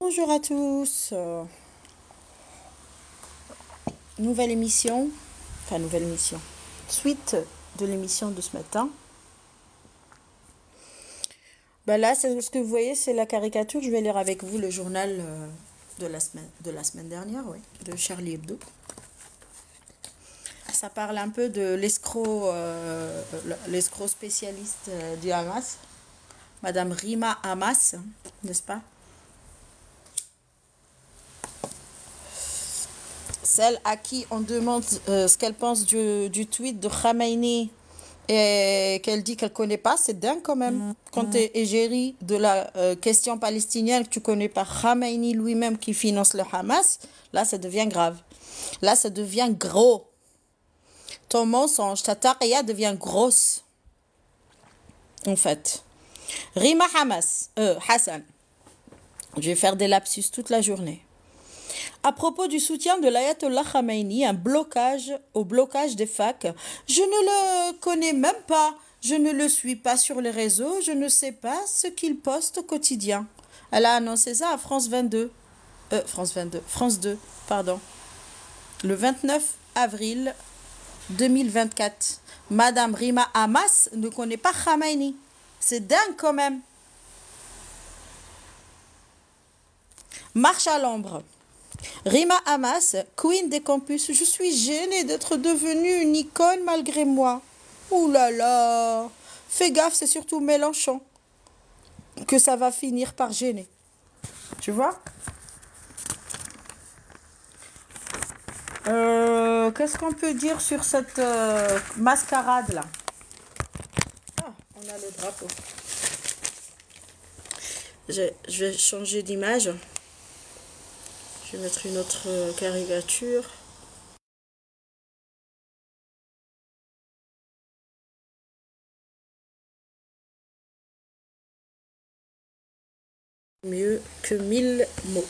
Bonjour à tous. Nouvelle émission, suite de l'émission de ce matin. Ben là, c'est ce que vous voyez, c'est la caricature. Je vais lire avec vous le journal de la semaine dernière, oui, de Charlie Hebdo. Ça parle un peu de l'escroc spécialiste du Hamas, Madame Rima Hamas, n'est-ce pas? Celle à qui on demande ce qu'elle pense du tweet de Khamenei et qu'elle dit qu'elle ne connaît pas, c'est dingue quand même. Quand tu es égérie de la question palestinienne, que tu ne connais pas Khamenei lui-même qui finance le Hamas, là ça devient grave. Là ça devient gros. Ton mensonge, ta taria devient grosse. En fait. Rima Hassan. Je vais faire des lapsus toute la journée. À propos du soutien de l'ayatollah Khamenei, au blocage des facs, je ne le connais même pas, je ne le suis pas sur les réseaux, je ne sais pas ce qu'il poste au quotidien. Elle a annoncé ça à France 2, pardon. Le 29 avril 2024. Madame Rima Hamas ne connaît pas Khamenei. C'est dingue quand même. Marche à l'ombre. Rima Hamas, queen des campus, je suis gênée d'être devenue une icône malgré moi. Ouh là là, fais gaffe, c'est surtout Mélenchon que ça va finir par gêner. Tu vois? Qu'est-ce qu'on peut dire sur cette mascarade là? Ah, on a le drapeau. Je vais changer d'image. Je vais mettre une autre caricature. Mieux que 1000 mots.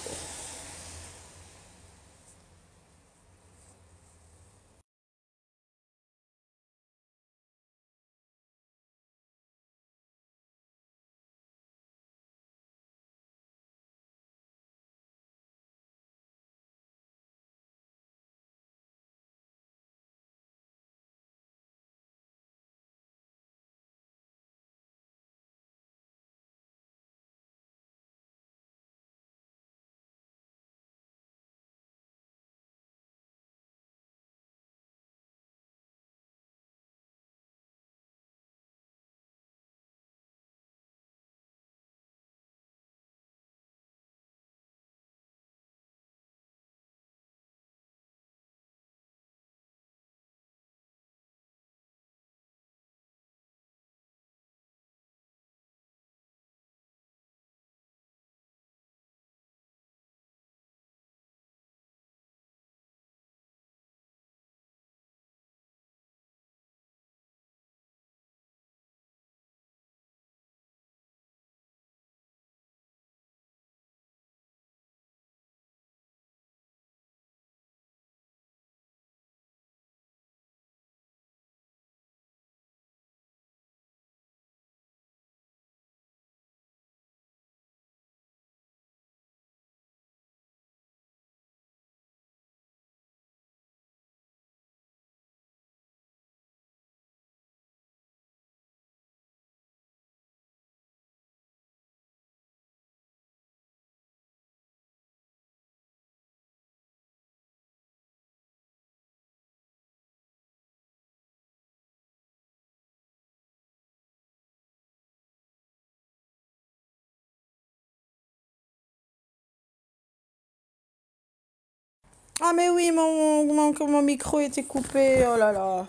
Ah mais oui, mon micro était coupé. Oh là là,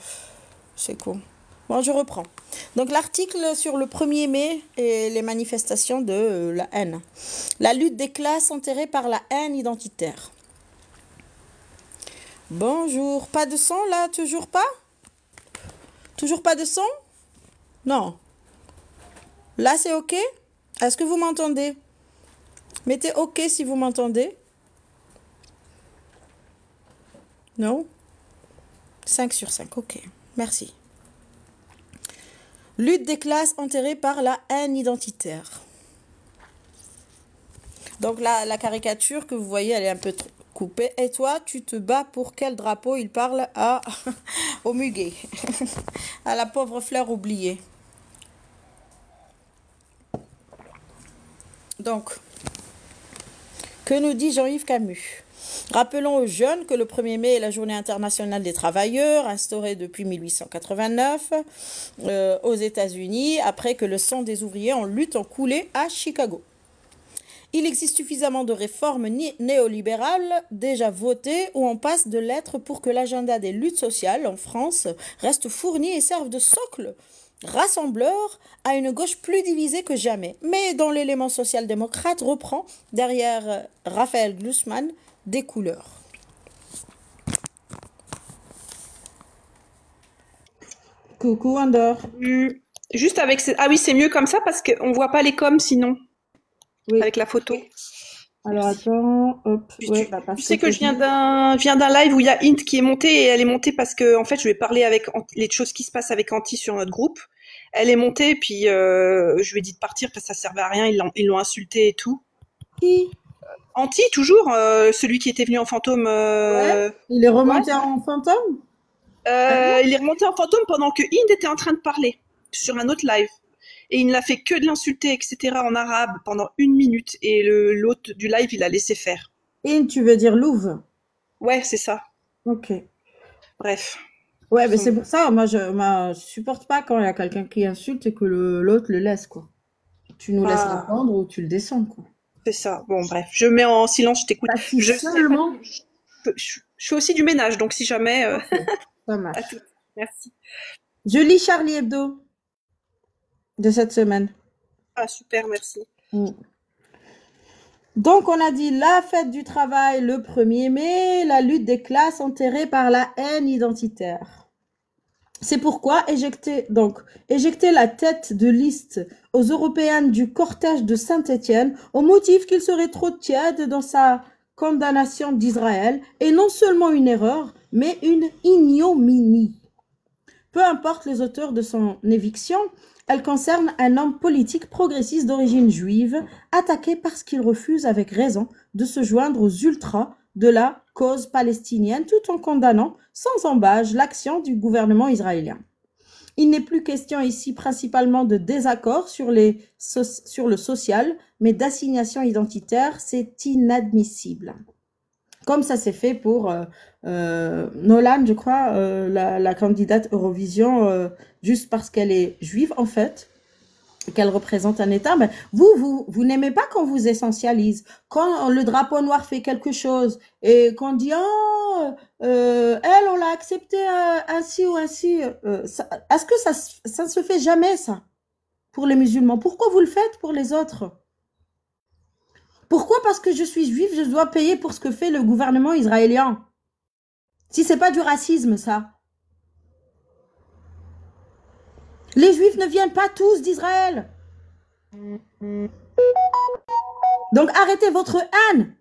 c'est con. Bon, je reprends. Donc l'article sur le 1er mai et les manifestations de la haine. La lutte des classes enterrée par la haine identitaire. Bonjour, pas de son là, toujours pas? Toujours pas de son? Non. Là c'est ok? Est-ce que vous m'entendez? Mettez ok si vous m'entendez. Non? 5 sur 5, ok. Merci. Lutte des classes enterrée par la haine identitaire. Donc la caricature que vous voyez, elle est un peu coupée. Et toi, tu te bats pour quel drapeau? Il parle à au muguet, à la pauvre fleur oubliée. Donc, que nous dit Jean-Yves Camus? Rappelons aux jeunes que le 1er mai est la journée internationale des travailleurs, instaurée depuis 1889 aux États-Unis, après que le sang des ouvriers en lutte ont coulé à Chicago. Il existe suffisamment de réformes néolibérales déjà votées où on passe de lettres pour que l'agenda des luttes sociales en France reste fourni et serve de socle rassembleur à une gauche plus divisée que jamais, mais dont l'élément social-démocrate reprend, derrière Raphaël Glucksmann, des couleurs. Coucou Andor. Juste avec... Ah oui, c'est mieux comme ça parce qu'on voit pas les coms sinon, Oui. avec la photo. Alors attends, hop. Ouais, Tu sais que je viens d'un live où il y a Int qui est montée et elle est montée parce que en fait je vais parler avec les choses qui se passent avec Anti sur notre groupe. Elle est montée puis je lui ai dit de partir parce que ça servait à rien, ils l'ont insulté et tout. Qui? Anti toujours, celui qui était venu en fantôme. Ouais. Il est remonté en fantôme? Il est remonté en fantôme pendant que Int était en train de parler sur un autre live. Et il ne l'a fait que de l'insulter, etc. en arabe pendant 1 minute. Et l'hôte du live, il a laissé faire. In, tu veux dire Louvre? Ouais, c'est ça. Ok. Bref. Ouais, mais c'est pour ça, moi, je supporte pas quand il y a quelqu'un qui insulte et que l'autre le laisse, quoi. Tu nous laisses répondre ou tu le descends, quoi. C'est ça. Bon, bref. Je mets en silence, je t'écoute. Je fais aussi du ménage, donc si jamais... Okay. Ça marche. À tout. Merci. Je lis Charlie Hebdo de cette semaine. Ah, super, merci. Donc, on a dit la fête du travail le 1er mai, la lutte des classes enterrée par la haine identitaire. C'est pourquoi éjecter la tête de liste aux européennes du cortège de Saint-Étienne au motif qu'il serait trop tiède dans sa condamnation d'Israël est non seulement une erreur, mais une ignominie. Peu importe les auteurs de son éviction, elle concerne un homme politique progressiste d'origine juive, attaqué parce qu'il refuse avec raison de se joindre aux ultras de la cause palestinienne, tout en condamnant sans embâche l'action du gouvernement israélien. Il n'est plus question ici principalement de désaccord sur le social, mais d'assignation identitaire, c'est inadmissible. Comme ça s'est fait pour Nolan, je crois, la candidate Eurovision, juste parce qu'elle est juive, en fait, qu'elle représente un État. Mais vous n'aimez pas qu'on vous essentialise. Quand le drapeau noir fait quelque chose et qu'on dit « Oh, elle, on l'a accepté ainsi ou ainsi », est-ce que ça ne se fait jamais, ça, pour les musulmans? Pourquoi vous le faites pour les autres? Pourquoi? Parce que je suis juive, je dois payer pour ce que fait le gouvernement israélien. Si c'est pas du racisme, ça. Les juifs ne viennent pas tous d'Israël. Donc arrêtez votre haine.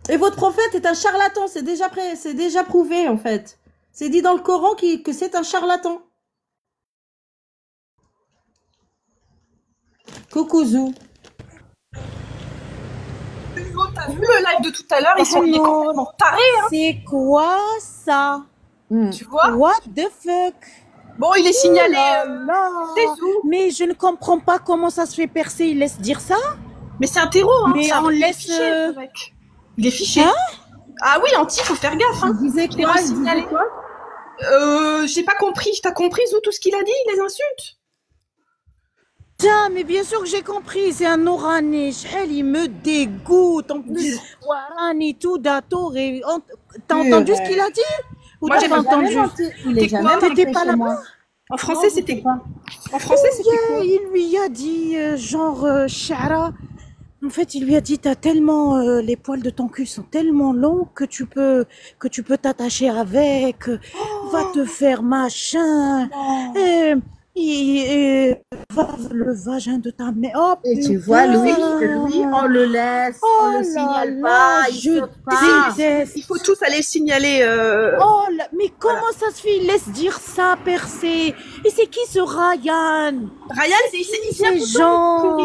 Et votre prophète est un charlatan, c'est déjà prouvé en fait. C'est dit dans le Coran que c'est un charlatan. Coucou Zou. T'as vu le live de tout à l'heure? Il est complètement taré. Hein. C'est quoi ça? Tu vois? What the fuck? Bon, il est signalé. Mais je ne comprends pas comment ça se fait percer. Il laisse dire ça? Mais c'est un terreau. Hein. Mais on laisse. Fiché, il est fiché. Hein? Ah oui, Anti, faut faire gaffe. Hein. Il disait quoi? J'ai pas compris. T'as compris tout ce qu'il a dit, les insultes? Tiens, mais bien sûr que j'ai compris, c'est un Orani, il me dégoûte, en plus, Warani, tout, Dator, t'as entendu ce qu'il a dit? Ou moi j'ai pas entendu. T'étais pas là-bas? En français, c'était quoi? En français, c'était quoi? Il lui a dit, Shara, en fait, il lui a dit, t'as tellement, les poils de ton cul sont tellement longs que tu peux t'attacher avec, va te faire machin, le vagin de ta mère. Oh, et tu vois, Louis, on le laisse, on le signale pas, il saute pas. Il faut tous aller signaler. Mais comment ça se fait? Il laisse dire ça, Percé. Et c'est qui ce Ryan? Ryan, c'est Jean.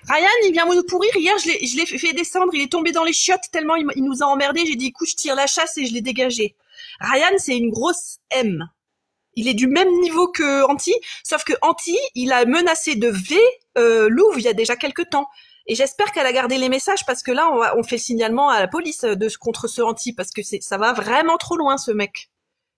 Ryan, il vient nous pourrir. Hier, je l'ai fait descendre. Il est tombé dans les chiottes tellement il nous a emmerdés. J'ai dit, écoute, je tire la chasse et je l'ai dégagé. Ryan, c'est une grosse M. Il est du même niveau que Anti, sauf que Anti, il a menacé de V Louvre il y a déjà quelques temps. Et j'espère qu'elle a gardé les messages parce que là, on fait le signalement à la police contre ce Anti parce que ça va vraiment trop loin, ce mec.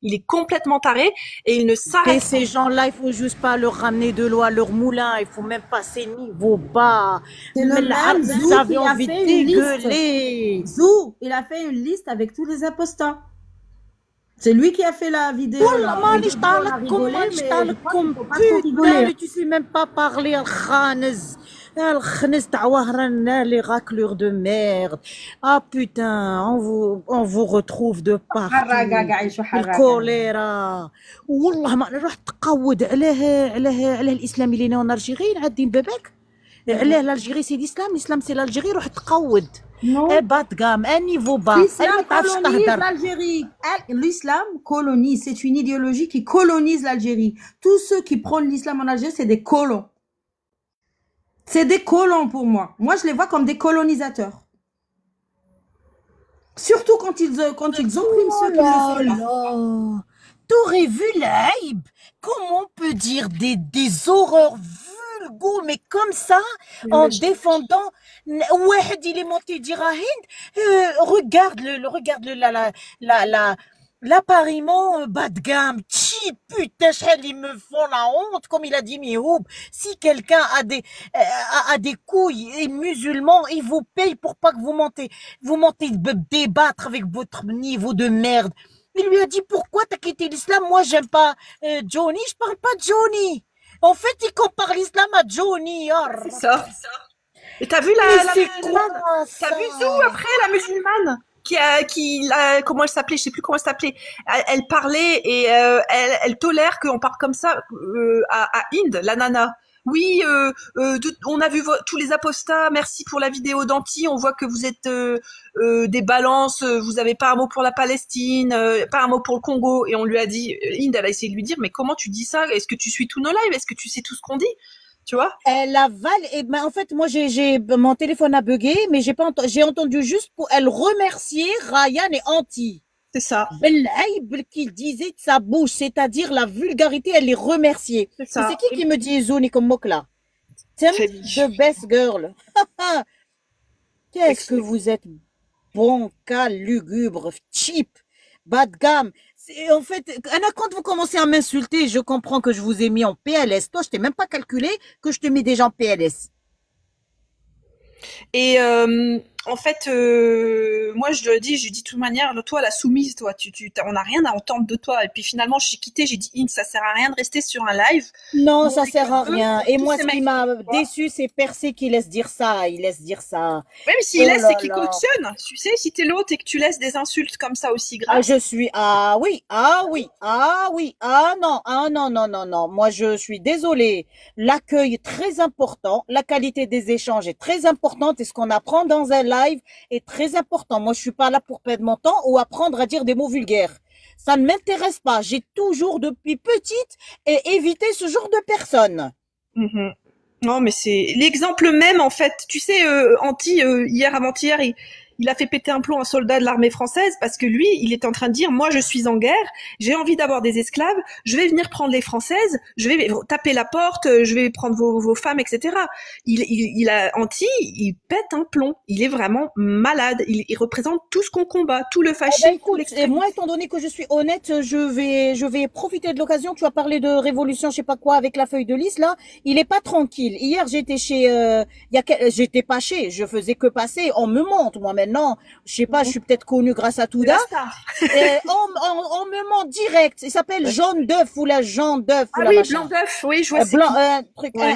Il est complètement taré et il ne Et s'arrête pas. ces gens-là, il faut juste pas leur ramener de l'eau à leur moulin. Il faut même passer niveau bas. C'est le Mais même vous Zou avez qui a envie de fait une liste. dégueuler. Zou, il a fait une liste avec tous les impostats. C'est lui qui a fait la vidéo. والله Là. Au مانيش début, on a طالقكم rigolé, مانيش mais je crois qu'il طالقكم faut pas trop rigoler. putain tu sais même pas parler الخانز الخنز تاع وهرنا les raclures de merde. Ah putain on vous retrouve de حراقة partout. قاعد يشوف حراقة. الكوليرا والله ما نروح تقود علاه الاسلام اللي ناو الجيري عادين باباك علاه الجيري سي الاسلام سي الجيري روح تقود Non. بات قام اني فو با L'islam ما تعرفش colonise تهدر. l'Algérie. L'islam colonise. C'est une idéologie qui colonise l'Algérie. Tous ceux qui prônent l'islam en Algérie, c'est des colons. C'est des colons pour moi. Moi, je les vois comme des colonisateurs. Surtout quand ils oppriment ceux qui ne le sont pas. là. T'aurais vu l'Aïb? Comment on peut dire des horreurs vulgaires, mais comme ça, en défendant. Ouahid, il est monté dire à Hind, regarde l'appariement bas de gamme. Chi, putain, ils me font la honte, comme il a dit Mihoub. Si quelqu'un a des couilles et musulmans, il vous paye pour pas que vous montez débattre avec votre niveau de merde. Il lui a dit pourquoi t'as quitté l'islam? Moi j'aime pas Johnny, je parle pas de Johnny. En fait, il compare l'islam à Johnny. C'est ça. Et t'as vu Mais la c'est quoi ça? T'as vu Zou après la musulmane comment elle s'appelait, je sais plus comment elle s'appelait. Elle parlait et elle tolère qu'on parle comme ça à Inde, la nana. Oui, on a vu tous les apostats. Merci pour la vidéo d'Anti. On voit que vous êtes des balances. Vous avez pas un mot pour la Palestine, pas un mot pour le Congo. Et on lui a dit, Inde, elle a essayé de lui dire, mais comment tu dis ça? Est-ce que tu suis tous nos lives? Est-ce que tu sais tout ce qu'on dit? Tu vois? Elle avale. Et ben en fait, moi mon téléphone a bugué, mais j'ai entendu juste pour elle remercier Ryan et Anti. C'est ça. L'Aïb qu'il disait de sa bouche, c'est-à-dire la vulgarité, elle les remerciait. C'est ça. C'est qui me dit Zouni comme Mokla? Tim, the best girl. Qu'est-ce que vous êtes bancal, lugubre, cheap, bas de gamme. En fait, Anna, quand vous commencez à m'insulter, je comprends que je vous ai mis en PLS. Toi, je t'ai même pas calculé que je te mets déjà en PLS. Et en fait, moi je lui dis de toute manière, toi la soumise, toi, on n'a rien à entendre de toi. Et puis finalement, j'ai quitté, j'ai dit, ça sert à rien de rester sur un live. Non, Bon, ça sert à rien. Et moi, ce qui m'a mecs, déçu, c'est Percé qui laisse dire ça. Il laisse dire ça. Même s'il Oh laisse, là c'est qu'il là. cautionne. Tu sais, si t'es l'autre et que tu laisses des insultes comme ça aussi Ah, graves. je suis, ah oui, ah oui, ah oui, ah non, non. Moi, je suis désolée. L'accueil est très important. La qualité des échanges est très importante. Et ce qu'on apprend dans un live est très important. Moi, je suis pas là pour perdre mon temps ou apprendre à dire des mots vulgaires. Ça ne m'intéresse pas. J'ai toujours, depuis petite, évité ce genre de personnes. Mhm. Non, mais c'est l'exemple même, en fait. Tu sais, Anti, hier, avant-hier, il a fait péter un plomb à un soldat de l'armée française parce que lui, il est en train de dire, moi, je suis en guerre, j'ai envie d'avoir des esclaves, je vais venir prendre les Françaises, je vais taper la porte, je vais prendre vos femmes, etc. Anti, il pète un plomb. Il est vraiment malade. Il représente tout ce qu'on combat, tout le Eh ben, fascisme. écoute, et moi, étant donné que je suis honnête, je vais profiter de l'occasion. Tu as parlé de révolution, je sais pas quoi, avec la feuille de lys, là. Il est pas tranquille. Hier, j'étais j'étais pas chez, je faisais que passer. On me monte, moi, maintenant. Je sais pas, je suis peut-être connue grâce à Touda. On me monte direct. Il s'appelle Jaune d'œuf ou la Jean d'œuf ou Ah la oui, machin. blanc d'œuf, oui, je vois c'est Blanc, qui. un truc, Ouais.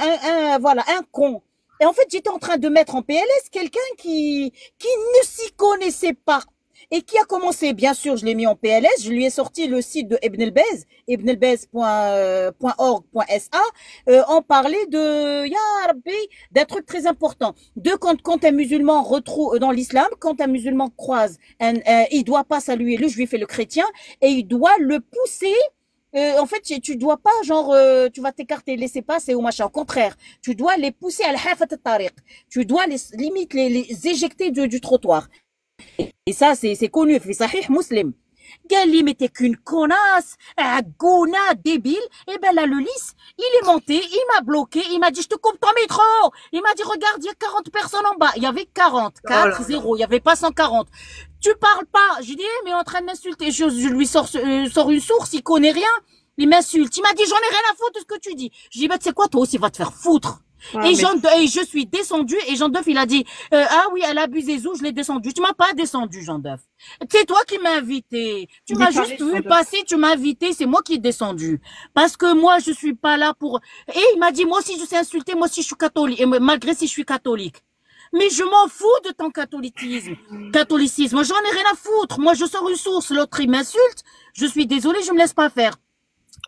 voilà, un con. Et en fait, j'étais en train de mettre en PLS quelqu'un qui ne s'y connaissait pas. Et qui a commencé, bien sûr, je l'ai mis en PLS, je lui ai sorti le site de Ibn el-Bez, ibnelbez.org.sa, on parlait de, ya Rabbi, d'un truc très important. Quand un musulman retrouve, dans l'islam, quand un musulman croise, il doit pas saluer le juif et le chrétien, et il doit le pousser En fait, tu dois pas, genre, tu vas t'écarter, laisser passer ou machin. Au contraire, tu dois les pousser à l'hafat al-tariq. Tu dois limite les éjecter du trottoir. Et ça, c'est connu. في صحيح مسلم. قال لي mais t'es qu'une connasse, gouna, débile. Et ben là, le lys, il est monté, il m'a bloqué, il m'a dit je te coupe ton métro. Il m'a dit regarde, il y a 40 personnes en bas. Il y avait 40, 4-0, il y avait pas 140. Tu parles pas. J'ai dit mais il est en train de m'insulter. Je lui sors une source, il connaît rien. Il m'insulte. Il m'a dit j'en ai rien à foutre de ce que tu dis. J'ai dit bah tu sais quoi, toi aussi va te faire foutre. Ouais, Et je suis descendue et Jean Deuf il a dit ah oui elle abuse des je l'ai descendu. Tu m'as pas descendu Jean Deuf. C'est toi qui m'as invité. Tu m'as juste vu passer, tu m'as invité, c'est moi qui ai descendu. Parce que moi je suis pas là pour. Et il m'a dit moi aussi je sais insulter, moi aussi je suis catholique et malgré si je suis catholique. Mais je m'en fous de ton catholicisme. J'en ai rien à foutre. Moi je sors une source, l'autre il m'insulte. Je suis désolée, je me laisse pas faire.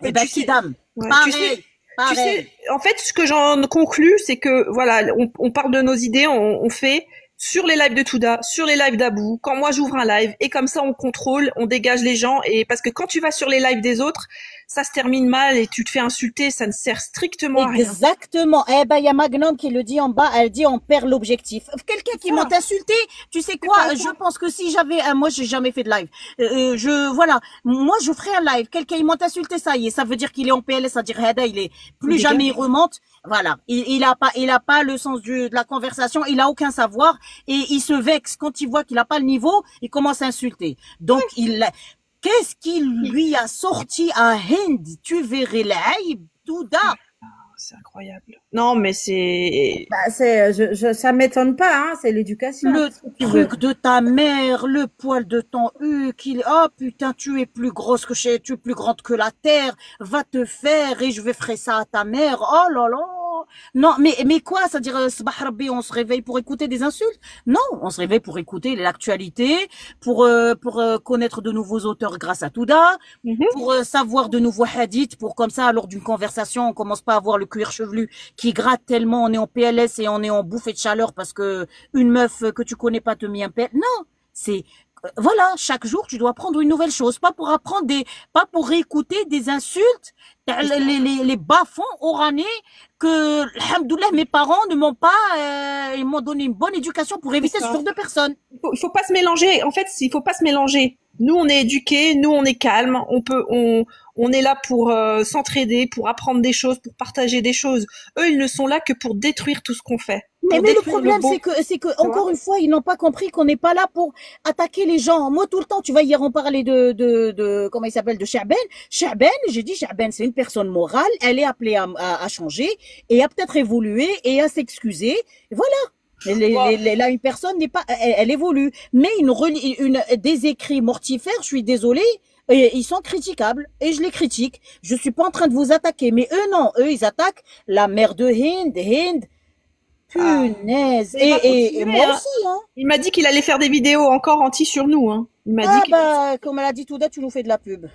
Et ben Kidam, pareil. Tu sais, en fait, ce que j'en conclus, c'est que voilà, on parle de nos idées, on fait sur les lives de Touda, sur les lives d'Abou, quand moi j'ouvre un live, et comme ça on contrôle, on dégage les gens, et parce que quand tu vas sur les lives des autres, ça se termine mal et tu te fais insulter, ça ne sert strictement à rien. Exactement. Eh ben, il y a Magnum qui le dit en bas, elle dit on perd l'objectif. Quelqu'un qui m'a insulté, tu sais quoi, je pense que si j'avais, moi j'ai jamais fait de live, voilà, moi je ferais un live, quelqu'un il m'a insulté, ça y est, ça veut dire qu'il est en PLS, ça veut dire Heda, il est plus jamais il remonte, voilà, il a pas le sens de la conversation, il a aucun savoir, et il se vexe quand il voit qu'il a pas le niveau, il commence à insulter. Donc qu'est-ce qui lui a sorti à Hind? Tu verrais l'aïb, Touda. C'est incroyable. Non, mais c'est. Bah, ça m'étonne pas, hein, c'est l'éducation. Le truc de ta mère, le poil de ton oh putain, tu es plus grosse que tu es plus grande que la terre, va te faire et je vais faire ça à ta mère. Oh là là. Non, mais quoi, c'est-à-dire, Sabah Rabbi, on se réveille pour écouter des insultes? Non, on se réveille pour écouter l'actualité, pour connaître de nouveaux auteurs grâce à Touda, pour savoir de nouveaux hadiths, pour comme ça, lors d'une conversation, on commence pas à avoir le cuir chevelu qui gratte tellement, on est en PLS et on est en bouffée de chaleur parce que une meuf que tu connais pas te met un PLS. Non, c'est voilà, chaque jour tu dois apprendre une nouvelle chose, pas pour apprendre pas pour réécouter des insultes, les bas-fonds oranais que, alhamdoulilah, mes parents ne m'ont pas, ils m'ont donné une bonne éducation pour éviter ce genre de personnes. Il faut pas se mélanger. En fait, il faut pas se mélanger. Nous, on est éduqués, nous, on est calme. On est là pour s'entraider, pour apprendre des choses, pour partager des choses. Eux, ils ne sont là que pour détruire tout ce qu'on fait. Mais le problème, c'est que encore une fois, ils n'ont pas compris qu'on n'est pas là pour attaquer les gens. Moi, tout le temps, tu vois, hier, on parlait de comment il s'appelle, de Cha'ben. Cha'ben, j'ai dit, Cha'ben, c'est une personne morale. Elle est appelée à changer et à peut-être évoluer et à s'excuser. Voilà. Là, une personne n'est pas, elle évolue. Mais des écrits mortifères, je suis désolée. Et ils sont critiquables et je les critique. Je suis pas en train de vous attaquer, mais eux non, eux ils attaquent la mère de Hind. Punaise. Et moi aussi, hein. Il m'a dit qu'il allait faire des vidéos encore anti sur nous, hein. Il m'a dit comme elle a dit Touda, tu nous fais de la pub.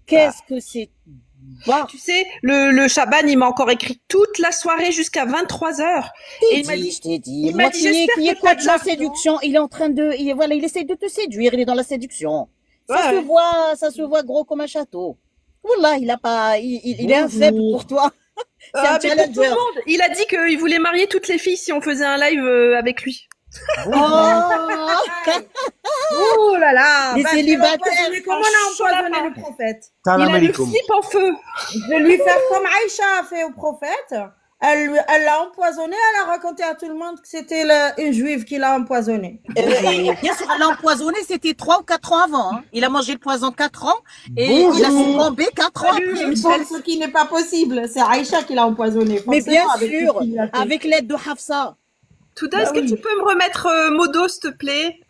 Qu'est-ce que c'est? Tu sais, le Chaban, il m'a encore écrit toute la soirée jusqu'à 23h. Et je t'ai dit. Il m'a dit, qui est quoi de la séduction? Il est en train il essaie de te séduire, il est dans la séduction. Ça se voit gros comme un château. Wallah, il est un faible pour toi. C'est un challenger. Il a dit qu'il voulait marier toutes les filles si on faisait un live avec lui. Oh là là. Les célibataires. Comment on a empoisonné le prophète? Il a le slip en feu. Je vais lui faire comme Aïcha a fait au prophète. Elle l'a empoisonné, elle a raconté à tout le monde que c'était une juive qui l'a empoisonné. Bien sûr, elle l'a empoisonné, c'était 3 ou 4 ans avant. Hein. Il a mangé le poison 4 ans et il a succombé 4 ans après. Ce qui n'est pas possible, c'est Aïcha qui l'a empoisonné. Mais bien sûr, avec l'aide de Hafsa. Touda, est-ce que tu peux me remettre Modo, s'il te plaît?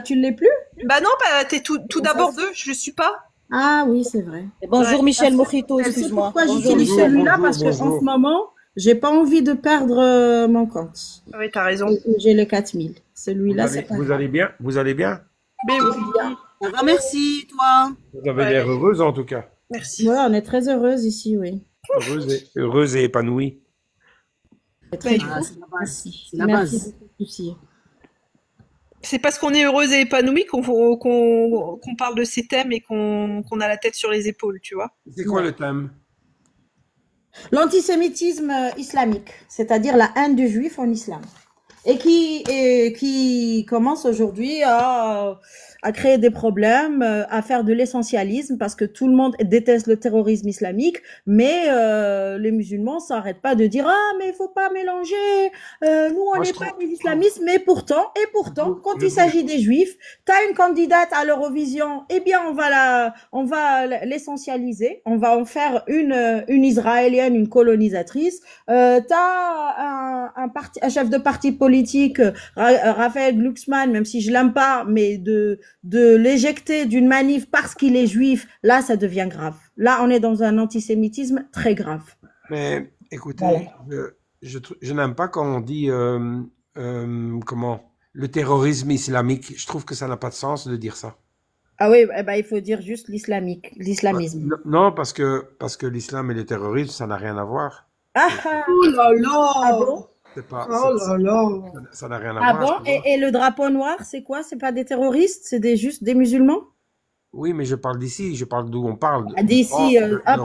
Tu ne l'es plus? Bah non, t'es tout d'abord deux, je le suis pas. Ah oui, c'est vrai. Bonjour Michel Mojito, excuse-moi. C'est pourquoi j'utilise celui-là, parce qu'en ce moment, j'ai pas envie de perdre mon compte. Oui, t'as raison. J'ai les 4000. Celui-là, c'est pas. Vous allez bien? Vous allez bien? Mais oui. Ça va, merci, toi. Vous avez l'air heureuse en tout cas. Merci. Ouais, on est très heureuse ici, oui. Heureuse et épanouie. C'est la base. C'est la base. C'est parce qu'on est heureuse et épanouie qu'on parle de ces thèmes et qu'on a la tête sur les épaules, tu vois. C'est quoi le thème? L'antisémitisme islamique, c'est-à-dire la haine du juif en islam. Et qui commence aujourd'hui à créer des problèmes, à faire de l'essentialisme, parce que tout le monde déteste le terrorisme islamique, mais les musulmans s'arrêtent pas de dire ah mais il faut pas mélanger, nous on Moi, je n'est trouve, pas des islamistes, mais pourtant quand il s'agit des juifs, t'as une candidate à l'Eurovision, eh bien on va l'essentialiser, on va en faire une israélienne, une colonisatrice. T'as un chef de parti politique, Raphaël Glucksmann, même si je l'aime pas, mais de l'éjecter d'une manif parce qu'il est juif, là, ça devient grave. Là, on est dans un antisémitisme très grave. mais écoutez, Voilà. je n'aime pas quand on dit comment le terrorisme islamique. Je trouve que ça n'a pas de sens de dire ça. Ah oui, eh ben, il faut dire juste l'islamisme. Non, parce que l'islam et le terrorisme, ça n'a rien à voir. Ah, ah, Oh là ah là! bon? C'est pas, Oh là là! ça n'a rien à Ah voir. bon? Et le drapeau noir, c'est quoi? C'est pas des terroristes? C'est juste des musulmans? Oui, mais je parle d'ici, je parle d'où on parle. Ah, d'ici, L'Europe et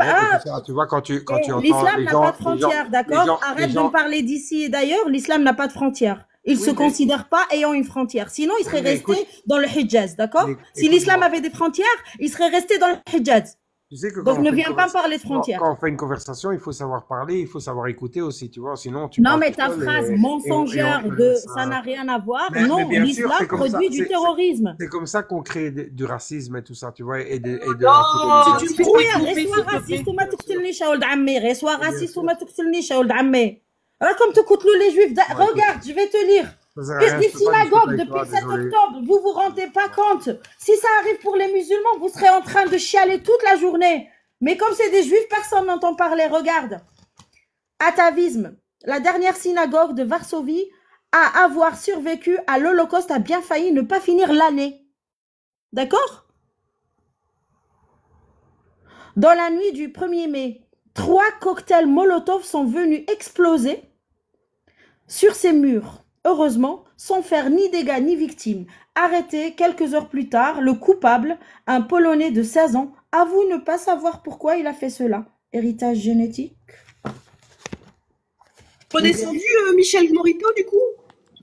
tout ça. Tu vois, quand tu entends l'islam les n'a gens, pas de frontières, d'accord? Arrête de me parler d'ici et d'ailleurs, l'islam n'a pas de frontières. Il Oui, se mais- considère pas ayant une frontière. Sinon, il serait mais resté écoute- dans le Hijaz, d'accord? mais Si écoute-moi. l'islam avait des frontières, il serait resté dans le Hijaz. Tu sais que Donc, quand on ne fait viens une pas me conversation- parler de frontières. Quand on fait une conversation, il faut savoir parler, il faut savoir écouter aussi, tu vois. Sinon, tu Non, parles mais tout ta seul phrase et mensongère on de laisse, ça n'a rien à voir. Mais Non, bien sûr, l'islam c'est comme ça, produit du terrorisme. c'est comme ça qu'on crée du racisme et tout ça, tu vois, et de Non, l'antisémitisme. tu me خويا fais غير couper, سوا s'il te راسيست plaît. وما تقتلنيش يا ولد عمي غير سوا Bien راسيست sûr. وما تقتلنيش يا ولد عمي راكم تقتلوا les juifs regarde je vais te lire Ça sert à pire rien, des je peux pas synagogues discuter avec depuis toi, le 7 désolé. octobre vous vous rendez pas compte si ça arrive pour les musulmans vous serez en train de chialer toute la journée mais comme c'est des juifs personne n'entend parler regarde atavisme la dernière synagogue de Varsovie à avoir survécu à l'Holocauste a bien failli ne pas finir l'année d'accord. Dans la nuit du 1er mai, 3 cocktails Molotov sont venus exploser sur ces murs. Heureusement, sans faire ni dégâts ni victimes. Arrêté quelques heures plus tard, le coupable, un Polonais de 16 ans, avoue ne pas savoir pourquoi il a fait cela. Héritage génétique? Redescendu, Michel Morito, du coup?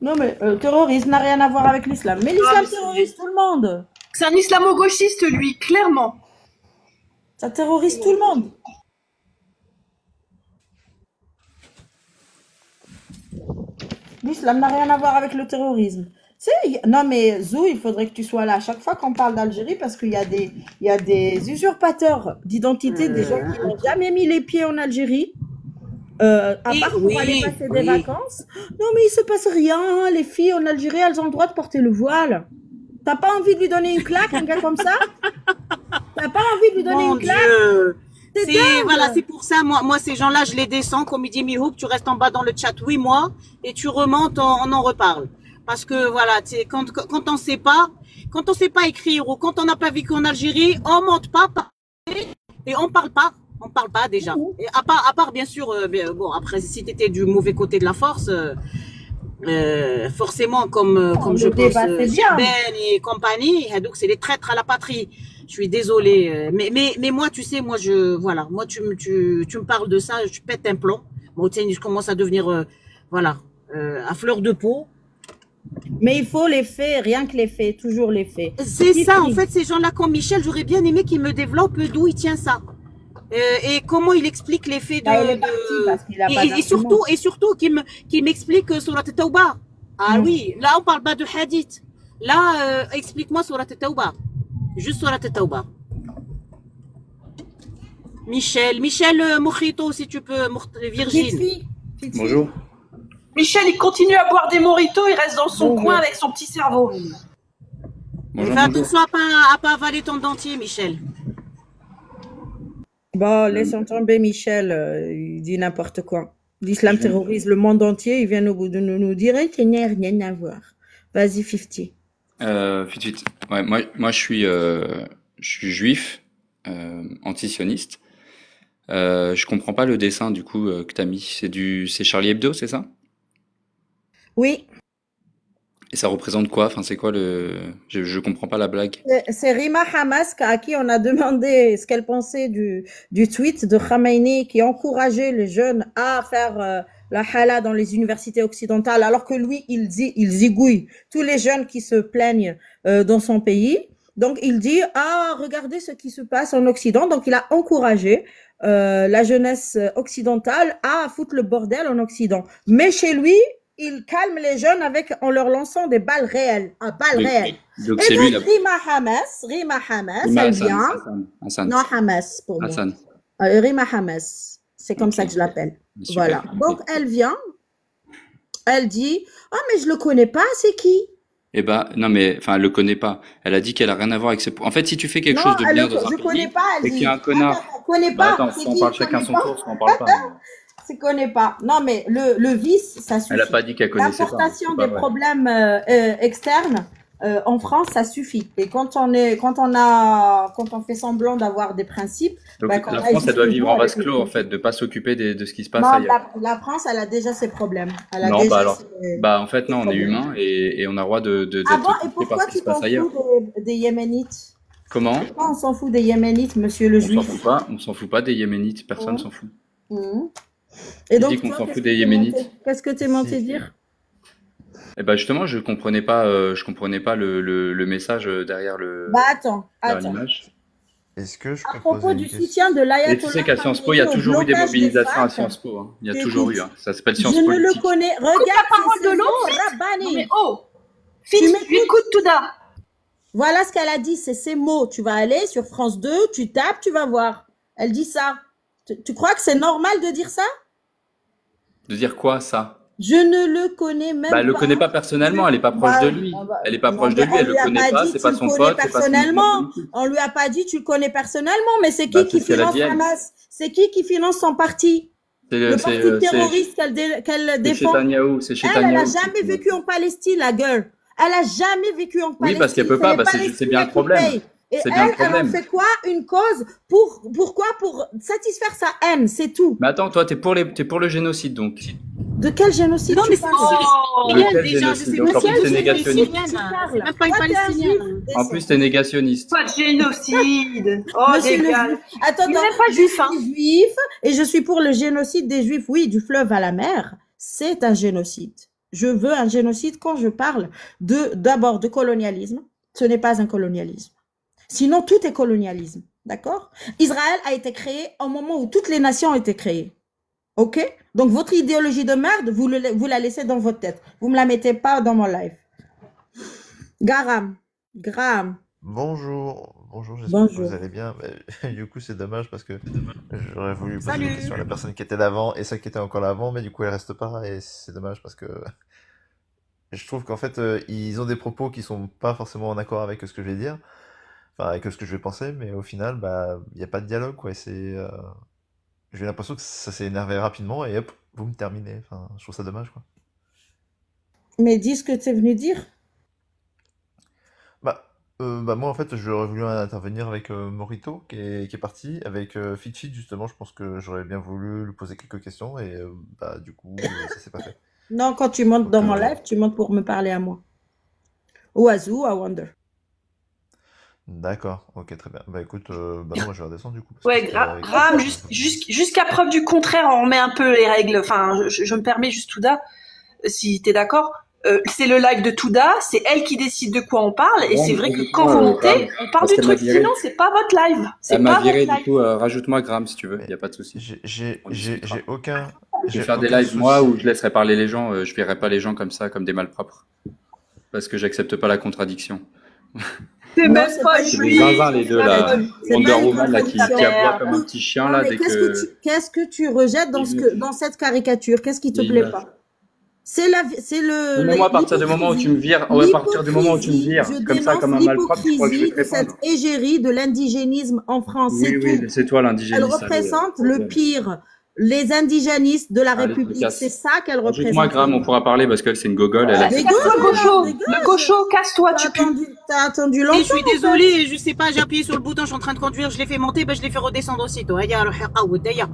Non mais terrorisme n'a rien à voir avec l'islam. Mais l'islam mais c'est- terrorise tout le monde. C'est un islamo-gauchiste, lui, clairement. Ça terrorise tout le monde. L'islam n'a rien à voir avec le terrorisme. Non mais Zou, il faudrait que tu sois là à chaque fois qu'on parle d'Algérie parce qu'il y a des usurpateurs d'identité, des gens qui n'ont jamais mis les pieds en Algérie, à part pour aller passer des vacances. Non mais il se passe rien, les filles en Algérie, elles ont le droit de porter le voile. T'as pas envie de lui donner une claque, un gars comme ça? T'as pas envie de lui donner Mon une claque? Dieu. C'est C'est dingue. voilà, c'est pour ça moi ces gens-là, je les descends comme il dit Mihouk, tu restes en bas dans le chat, oui moi, et tu remontes, on en reparle. Parce que voilà, quand on sait pas, écrire ou quand on n'a pas vécu en Algérie, on monte pas et on parle pas déjà. Et à part bien sûr, bon après si t'étais du mauvais côté de la force. Forcément, comme je le pense, débat, c'est bien. Ben et compagnie, donc c'est les traîtres à la patrie. Je suis désolée, mais moi, tu sais, moi tu me parles de ça, je pète un plomb. Moi, tu sais, je commence à devenir, à fleur de peau. Mais il faut les faits, rien que les faits, toujours les faits. C'est ça, en fait, ces gens-là comme Michel, j'aurais bien aimé qu'il me développe d'où il tient ça. Et comment il explique les faits de... Ah, il est parti parce qu'il a pas et d'argument. surtout qu'il m'explique Surat Tawbah. Ah oui, là on parle pas de hadith. Là, explique-moi Surat Tawbah. Juste Surat Tawbah. Michel Mojito, si tu peux, Petite Virgile. fille. Bonjour. Michel, il continue à boire des moritos, il reste dans son Bonjour. coin avec son petit cerveau. Bonjour, Fais bonjour. attention à pas avaler ton dentier, Michel. Bon, laissons tomber Michel, il dit n'importe quoi. L'islam terrorise le monde entier, il vient nous dire qu'il n'y a rien à voir. Vas-y, 50. Vite. Ouais, moi je suis juif, antisioniste. Je comprends pas le dessin du coup que t'as mis. C'est Charlie Hebdo, c'est ça? Oui, Et ça représente quoi? Enfin, c'est quoi je comprends pas la blague. C'est Rima Hamas à qui on a demandé ce qu'elle pensait du tweet de Khamenei qui encourageait les jeunes à faire la hala dans les universités occidentales, alors que lui, il zigouille tous les jeunes qui se plaignent dans son pays. Donc, il dit, regardez ce qui se passe en Occident. Donc, il a encouragé la jeunesse occidentale à foutre le bordel en Occident. Mais chez lui, il calme les jeunes en leur lançant des balles réelles, à balles réelles. Donc, Et c'est lui donc, Rima Hamas, elle vient. Hassan. Non, Hamas, pour moi. Hassan. Rima Hamas, c'est comme ça que je l'appelle. Super. Voilà. Donc, elle vient, elle dit, mais je le connais pas, c'est qui? Eh ben, non, mais, enfin, elle le connaît pas. Elle a dit qu'elle a rien à voir avec en fait, si tu fais quelque Non, chose de bien dans je un connais pays, pas, elle et dit. qu'il y a un connard. Attends, connais pas. Attends, C'est si on qui? parle chacun Connais son pas. tour, si on parle pas. Tu connais pas. Non, mais le vice, ça suffit. Elle a pas dit qu'elle connaissait pas. L'importation C'est pas des vrai. problèmes externes en France, ça suffit. Et quand on fait semblant d'avoir des principes, Donc, bah, quand la on France, elle doit vivre en vase avec clos, en fait, de pas s'occuper de ce qui se passe Non, ailleurs. la France, elle a déjà ses problèmes. Elle a Non, déjà bah alors, ses- en fait, non, on est problèmes. humain et on a le droit d'être Ah bon, et occupé pourquoi par ce qui tu se t'en passe ailleurs. fous des Yéménites? Comment? Pourquoi on s'en fout des Yéménites, monsieur le On s'en juif? fout pas, on s'en fout pas des Yéménites, personne Mhm. s'en fout. Mhm. Qui Et donc, dit qu'on toi, s'en qu'est-ce fout que des t'es Yéménites? monté- Qu'est-ce que t'es monté Si. dire? Eh ben justement, je comprenais pas le message derrière Bah attends. l'image. Est-ce que je À peux propos poser du une question? soutien de Et l'ayatollah tu sais qu'à Sciences Po, il y a Khamenei au toujours eu des blocage des mobilisations à facs, Sciences Po, hein. Il y a tu toujours eu, écoutes. hein. Ça s'appelle Je Sciences ne le Politiques. connais. Coupe la Regarde, parole c'est de l'autre. mots, Non Rabbani. mais oh, Tu Fitz, m'écoutes? écoute Touda. Voilà ce qu'elle a dit, c'est ces mots. Tu vas aller sur France 2, tu tapes, tu vas voir. Elle dit ça. Tu crois que c'est normal de dire ça? De dire quoi, ça? Je ne le connais même Bah, elle le pas. connaît pas personnellement, elle est pas proche de lui. Elle est pas proche de lui, elle le connaît pas, c'est pas son pote, c'est pas son personnellement. politique. On lui a pas dit tu le connais personnellement, mais c'est qui Bah, qui c'est ce qu'elle a finance dit, elle. Hamas? C'est qui finance son parti? Le parti terroriste qu'elle c'est défend. Netanyahou, c'est chez Elle a Netanyahou. jamais vécu en Palestine, la gueule. Elle a jamais vécu en Palestine. Oui, parce qu'elle peut pas, les bah, c'est Palestiniens bien le qui problème. payent. Et C'est bien le elle en problème. fait quoi? Une cause pourquoi? Pour satisfaire sa haine, c'est tout. Mais attends, toi, t'es pour le génocide, donc. De quel génocide Non, tu mais parles? Oh, De Syrienne, quel déjà, je génocide? sais Donc, pas en plus, si t'es elle est négationniste. syrienne. parles. C'est même pas une Toi, t'es un palestinienne. juif. En plus, t'es négationniste. pas de génocide. Oh, Monsieur le dégage. juif. Attends, Il est même pas je juif, hein. suis juif et je suis pour le génocide des juifs. Oui, du fleuve à la mer, c'est un génocide. Je veux un génocide quand je parle d'abord de colonialisme. Ce n'est pas un colonialisme. Sinon, tout est colonialisme. D'accord? Israël a été créé au moment où toutes les nations ont été créées. OK? Donc, votre idéologie de merde, vous la laissez dans votre tête. Vous me la mettez pas dans mon live. Graham. Bonjour, j'espère que Bonjour. vous allez bien. Mais, du coup, c'est dommage parce que j'aurais voulu poser Salut. une question à la personne qui était d'avant et celle qui était encore là avant, mais du coup, elle reste pas et c'est dommage parce que je trouve qu'en fait, ils ont des propos qui sont pas forcément en accord avec ce que je vais dire, enfin, avec ce que je vais penser, mais au final, bah, il n'y a pas de dialogue, quoi. J'ai l'impression que ça s'est énervé rapidement et hop, vous me terminez. Enfin, je trouve ça dommage, quoi. Mais dis ce que tu es venu dire. Bah moi en fait j'aurais voulu intervenir avec Morito qui est parti, avec Fit justement, je pense que j'aurais bien voulu lui poser quelques questions et bah du coup ça s'est pas fait. Non, quand tu montes dans Donc, mon live, tu montes pour me parler à moi. Ou à Zou, à Wonder. D'accord, ok très bien. Bah écoute, bah non, moi je vais redescendre du coup. parce Ouais, que c'était Graham, jusqu'à preuve du contraire, on remet un peu les règles. Enfin, je me permets juste Touda, si t'es d'accord. C'est le live de Touda, c'est elle qui décide de quoi on parle, et Bon, c'est vrai que rajoute-moi, quand vous montez, Graham, on parle parce du qu'elle m'a truc, viré. sinon c'est pas votre live. C'est Elle pas m'a votre viré, live. du coup, rajoute-moi Graham si tu veux, y a pas de souci. J'ai On discutera. aucun. Je J'ai vais faire des aucun lives moi souci. où je laisserai parler les gens, je verrai pas les gens comme ça, comme des malpropres. Parce que j'accepte pas la contradiction. C'est Non, même c'est pas pas C'est une des zinzins les deux là. C'est pas Wonder une Woman là qui contradiction. aboie comme un petit chien Non, là mais dès qu'est-ce que. qu'est-ce que tu rejettes dans cette caricature? Qu'est-ce qui te Les plaît images. pas? C'est Mais moi, à partir du moment où tu me vires, à partir du moment où tu me vires, je comme ça, dénonce comme un malpropre, tu crois que je vais l'hypocrisie te de cette répondre? égérie de l'indigénisme en France, Oui, c'est oui, tout. c'est toi Elle l'indigéniste. représente le pire. Les indigénistes de la Allez, République, casse. c'est ça qu'elle Ajoute-moi représente. Graham, on pourra parler parce qu'elle c'est une gogole. Elle Des accepte gosses, pas. Le gaucho, des gosses. le gaucho, casse-toi, T'as tu pues. attendu Et longtemps. je suis désolée, je sais pas, j'ai appuyé sur le bouton, je suis en train de conduire, je l'ai fait monter, ben je l'ai fait redescendre aussitôt. Aïe, alors, ah, ouais, d'ailleurs.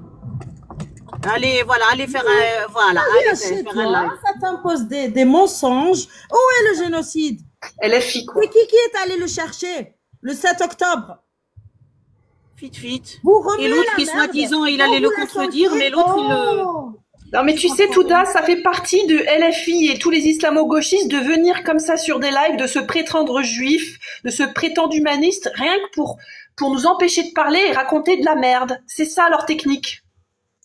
Allez, voilà, allez faire voilà, Viens allez chez faire un toi, live. ça t'impose des mensonges. Où est le génocide? LFI, quoi. C'est qui est allé le chercher le 7 octobre? Fit. Vous Et remuez l'autre la qui, merde. soi-disant, il Quand allait vous le la contredire, sentez, mais l'autre, il le... oh. Non, mais tu sais, Touda, ça fait partie de LFI et tous les islamo-gauchistes de venir comme ça sur des lives, de se prétendre juifs, de se prétendre humanistes, rien que pour nous empêcher de parler et raconter de la merde. C'est ça leur technique.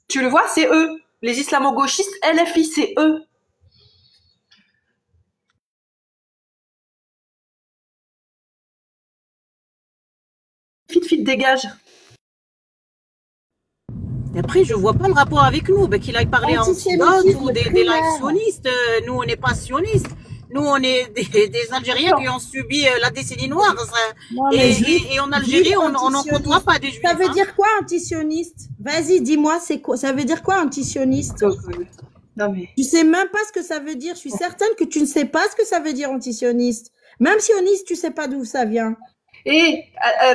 Tu le vois, c'est eux. Les islamo-gauchistes, LFI, c'est eux. Fit, dégage. Et après, je vois pas le rapport avec nous. Ben, qu'il aille parler en antidote ou des lives sionistes. Nous, on n'est pas sionistes. Nous, on est des Algériens qui ont subi la décennie noire. Non, Et en Algérie, on n'en côtoie pas des juifs. Ça veut dire quoi, antisioniste? Vas-y, dis-moi, c'est quoi? Ça veut dire quoi, antisioniste? Non, mais... Tu sais même pas ce que ça veut dire. Je suis certaine que tu ne sais pas ce que ça veut dire, antisioniste. Même sioniste, tu sais pas d'où ça vient. Et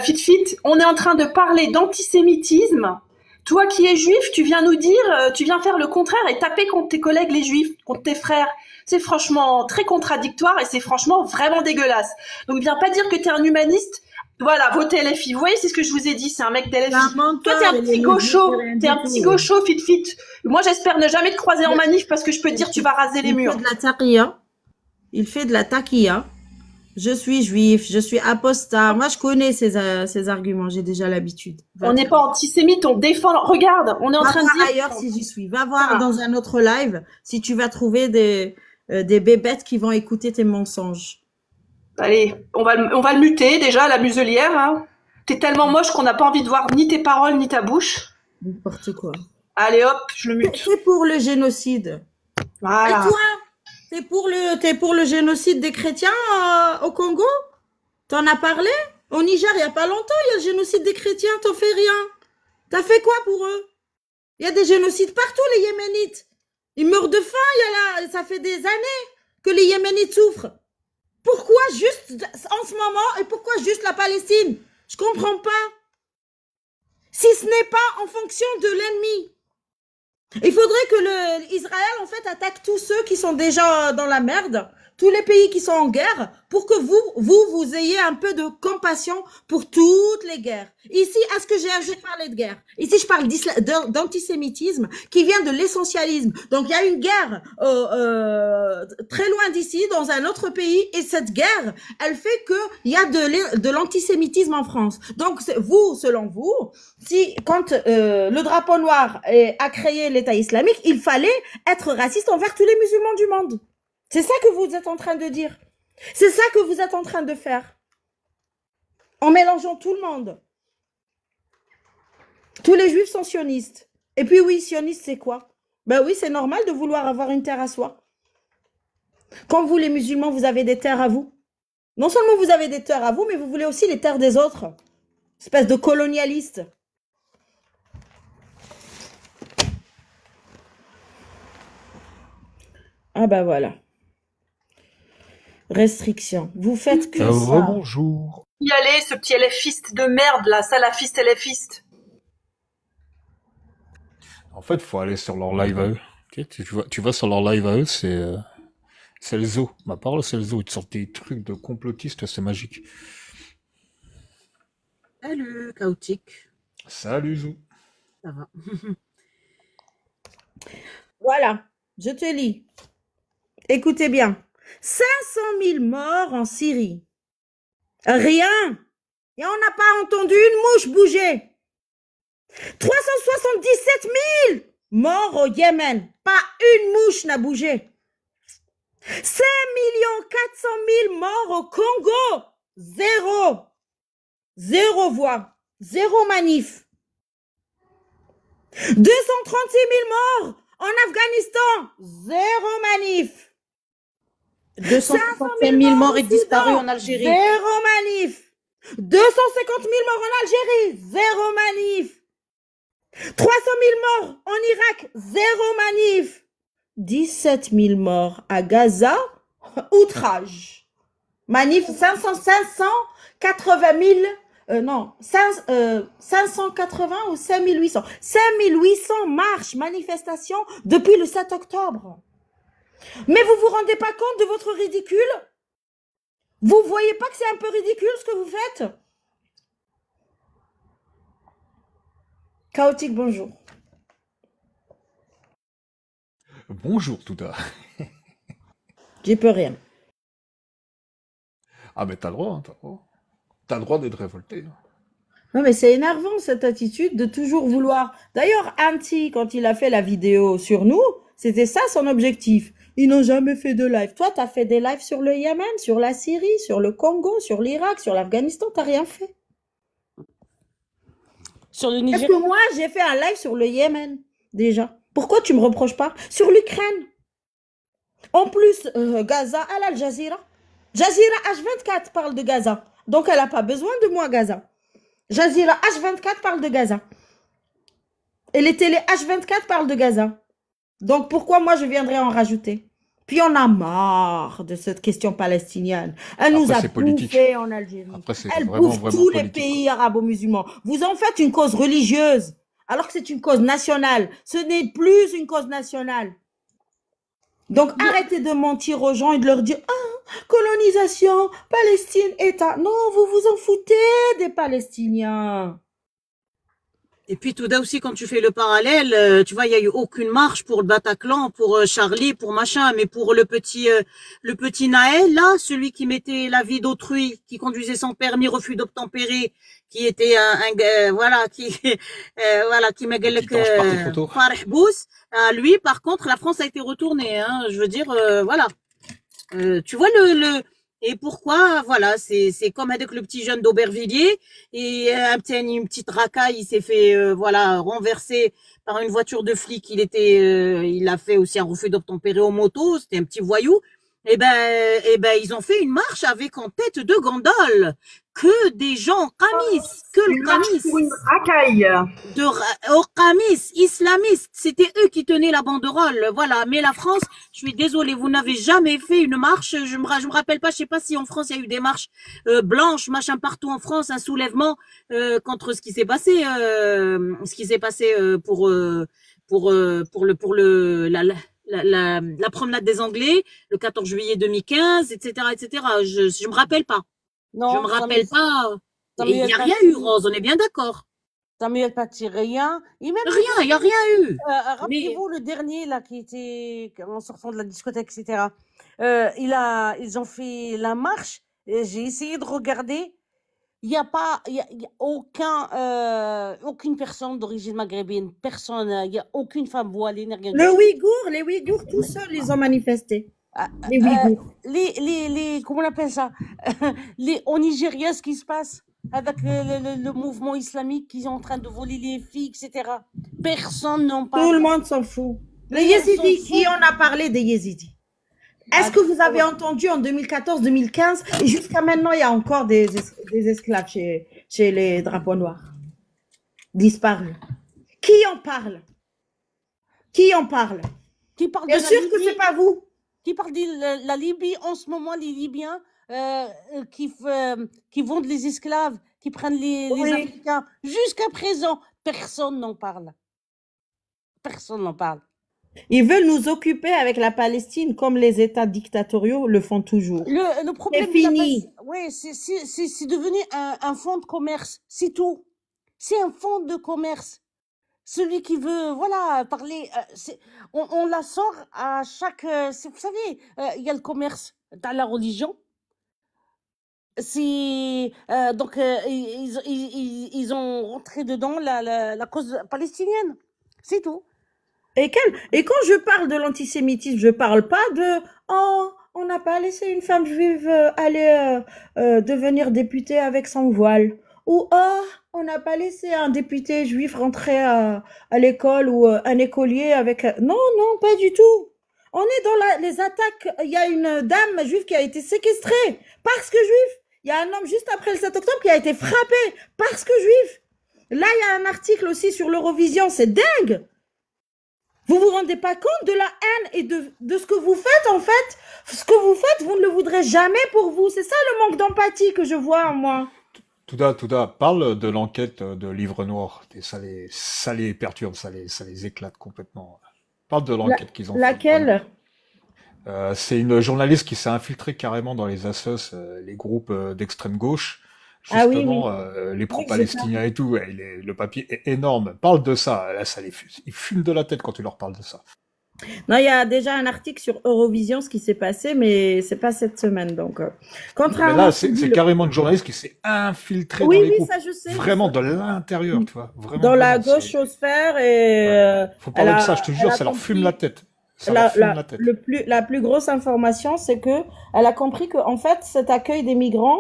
Fit, on est en train de parler d'antisémitisme. Toi qui es juif, tu viens nous dire, tu viens faire le contraire et taper contre tes collègues les juifs, contre tes frères. C'est franchement très contradictoire et c'est franchement vraiment dégueulasse. Donc viens pas dire que t'es un humaniste. Voilà, votez LFI. Vous voyez, c'est ce que je vous ai dit, c'est un mec d'LFI. Toi, t'es un petit gaucho, Fit. Moi, j'espère ne jamais te croiser en manif parce que je peux te dire, tu vas raser les murs. Il fait de la taqiyya. Il fait de la taqiyya. Je suis juif, je suis apostat. Moi, je connais ces arguments, j'ai déjà l'habitude. On n'est pas antisémite, on défend. Regarde, on est en train de dire. Ailleurs si j'y suis. Va voir dans un autre live si tu vas trouver des bébêtes qui vont écouter tes mensonges. Allez, on va le muter déjà, la muselière. Hein. T'es tellement moche qu'on n'a pas envie de voir ni tes paroles ni ta bouche. N'importe quoi. Allez hop, je le mute. C'est pour le génocide. Voilà. Et toi, t'es pour le génocide des chrétiens au Congo? T'en as parlé? Au Niger, il y a pas longtemps, il y a le génocide des chrétiens, t'en fais rien. T'as fait quoi pour eux? Il y a des génocides partout, les Yéménites. Ils meurent de faim, ça fait des années que les Yéménites souffrent. Pourquoi juste en ce moment et pourquoi juste la Palestine? Je comprends pas. Si ce n'est pas en fonction de l'ennemi. Il faudrait que Israël, en fait, attaque tous ceux qui sont déjà dans la merde, tous les pays qui sont en guerre, pour que vous ayez un peu de compassion pour toutes les guerres. Ici, est-ce que j'ai parlé de guerre? Ici, je parle d'antisémitisme qui vient de l'essentialisme. Donc, il y a une guerre très loin d'ici, dans un autre pays, et cette guerre, elle fait qu'il y a de l'antisémitisme en France. Donc, vous, selon vous, quand le drapeau noir a créé l'État islamique, il fallait être raciste envers tous les musulmans du monde. C'est ça que vous êtes en train de dire. C'est ça que vous êtes en train de faire. En mélangeant tout le monde. Tous les juifs sont sionistes. Et puis oui, sioniste, c'est quoi? Ben oui, c'est normal de vouloir avoir une terre à soi. Quand vous, les musulmans, vous avez des terres à vous. Non seulement vous avez des terres à vous, mais vous voulez aussi les terres des autres. Espèce de colonialiste. Ah ben voilà. Restriction. Vous faites que ça. Bonjour. Y aller, ce petit LFiste de merde, là, salafiste LFiste. En fait, faut aller sur leur live à eux. Okay, tu vas sur leur live à eux, c'est le zoo. Ma parole, c'est le zoo. Ils te sortent des trucs de complotistes, c'est magique. Salut, chaotique. Salut, zoo. Ça va. Voilà, je te lis. Écoutez bien. 500 000 morts en Syrie. Rien. Et on n'a pas entendu une mouche bouger. 377 000 morts au Yémen. Pas une mouche n'a bougé. 5 400 000 morts au Congo. Zéro. Zéro voix. Zéro manif. 236 000 morts en Afghanistan. Zéro manif. 265 000 morts et disparus en Algérie. Zéro manif. 250 000 morts en Algérie. Zéro manif. 300 000 morts en Irak. Zéro manif. 17 000 morts à Gaza. Outrage. Manif 580 000 non, 580 ou 5800. 5800 marches, manifestations depuis le 7 octobre. Mais vous vous rendez pas compte de votre ridicule? Vous voyez pas que c'est un peu ridicule ce que vous faites? Chaotique, bonjour. Bonjour, Touda. J'y peux rien. Ah, mais t'as le droit, hein, t'as le droit. T'as le droit d'être révolté. Non, mais c'est énervant cette attitude de toujours vouloir. D'ailleurs, Anti, quand il a fait la vidéo sur nous, c'était ça son objectif. Ils n'ont jamais fait de live. Toi, tu as fait des lives sur le Yémen, sur la Syrie, sur le Congo, sur l'Irak, sur l'Afghanistan, tu n'as rien fait. Sur le Est-ce Nigeria. que moi, j'ai fait un live sur le Yémen, déjà? Pourquoi tu me reproches pas? Sur l'Ukraine. En plus, Gaza, à l'Al Jazeera. Jazeera H24 parle de Gaza. Donc, elle n'a pas besoin de moi, Gaza. Jazeera H24 parle de Gaza. Et les télé H24 parlent de Gaza. Donc, pourquoi moi, je viendrais en rajouter? Puis, on a marre de cette question palestinienne. Elle nous Après, a c'est politique. bouffé en Algérie. Après, c'est Elle vraiment, bouffe vraiment tous les politique. pays arabo-musulmans. Vous en faites une cause religieuse, alors que c'est une cause nationale. Ce n'est plus une cause nationale. Donc, arrêtez de mentir aux gens et de leur dire « Ah, colonisation, Palestine, État. » Non, vous vous en foutez des Palestiniens. Et puis tout d'un aussi, quand tu fais le parallèle, tu vois, il y a eu aucune marche pour le Bataclan, pour Charlie, pour machin, mais pour le petit Naël là, celui qui mettait la vie d'autrui, qui conduisait sans permis, refus d'obtempérer, qui était voilà, qui voilà, qui Qui tange par tes photos. Farih Bous, lui, par contre, la France a été retournée, hein. Je veux dire, voilà. Tu vois et pourquoi, voilà, c'est comme avec le petit jeune d'Aubervilliers et une petite racaille, il s'est fait voilà renverser par une voiture de flic. Il a fait aussi un refus d'obtempérer aux motos. C'était un petit voyou. Eh ben, ils ont fait une marche avec en tête de gondole que des gens qamis, que le Une marche qamis, pour une racaille. au qamis islamistes. C'était eux qui tenaient la banderole, voilà. Mais la France, je suis désolée, vous n'avez jamais fait une marche. Je me rappelle pas, je sais pas si en France il y a eu des marches blanches, machin partout en France, un soulèvement contre ce qui s'est passé, pour la promenade des Anglais, le 14 juillet 2015, etc., etc. Je me rappelle pas. Non, Je me rappelle pas. ça Et il n'y a rien eu, Rose, on est bien d'accord. Samuel Paty, rien. Et même, Rien, il n'y a rien eu. rappelez-vous le dernier là qui était en sortant de la discothèque, etc. Ils ont fait la marche. J'ai essayé de regarder. Il y a aucune personne d'origine maghrébine, personne. Il y a aucune femme voilée, ni rien. Les Ouïghours, tout seuls, ils ont manifesté. Les Ouïghours. Comment on appelle ça? Au Nigeria, ce qui se passe avec le mouvement islamique qui est en train de voler les filles, etc. Personne n'en parle. Tout le monde s'en fout. Les Yézidis, qui en a parlé des Yézidis? Est-ce que vous avez entendu en 2014-2015 et jusqu'à maintenant, il y a encore des esclaves chez les drapeaux noirs disparus? Qui en parle? Qui en parle? Qui parle Bien de la sûr que Libye? c'est pas vous. Qui parle de la Libye en ce moment, les Libyens qui vendent les esclaves, qui prennent les Oui. Africains. Jusqu'à présent, personne n'en parle. Personne n'en parle. Ils veulent nous occuper avec la Palestine comme les États dictatoriaux le font toujours. Le problème C'est fini. Oui, c'est devenu un fonds de commerce, c'est tout. C'est un fonds de commerce. Celui qui veut, voilà, parler, on la sort à chaque, vous savez, il y a le commerce dans la religion. Donc ils ont rentré dedans la cause palestinienne, c'est tout. Et quand je parle de l'antisémitisme, je parle pas de oh, on n'a pas laissé une femme juive aller devenir députée avec son voile, ou oh, on n'a pas laissé un député juif rentrer à l'école, ou un écolier avec non, pas du tout. On est dans les attaques. Il y a une dame juive qui a été séquestrée parce que juif. Il y a un homme juste après le 7 octobre qui a été frappé parce que juif. Là, il y a un article aussi sur l'Eurovision, c'est dingue. Vous vous rendez pas compte de la haine et de ce que vous faites, en fait? Ce que vous faites, vous ne le voudrez jamais pour vous. C'est ça le manque d'empathie que je vois en moi. Touda, parle de l'enquête de Livre Noir. Et ça les perturbe, ça les éclate complètement. Parle de l'enquête qu'ils ont fait. Laquelle? C'est une journaliste qui s'est infiltrée carrément dans les assos, les groupes d'extrême gauche, Ah oui, justement, oui. les Oui, j'ai pro-palestiniens et tout. Et le papier est énorme. Parle de ça. Là, ils fument de la tête quand tu leur parles de ça. Non, il y a déjà un article sur Eurovision, ce qui s'est passé, mais c'est pas cette semaine. Donc, Mais contrairement là, à ce que dit c'est le... carrément une journaliste qui s'est infiltrée dans Oui, les oui, groupes. ça je sais. Vraiment de l'intérieur, tu vois. Vraiment, Dans la vraiment. gauchosphère et Faut elle parler de ça, je a, te elle jure, a ça leur fume la compris. tête. Ça leur fume La, la tête. la plus grosse information, c'est que elle a compris que en fait, cet accueil des migrants,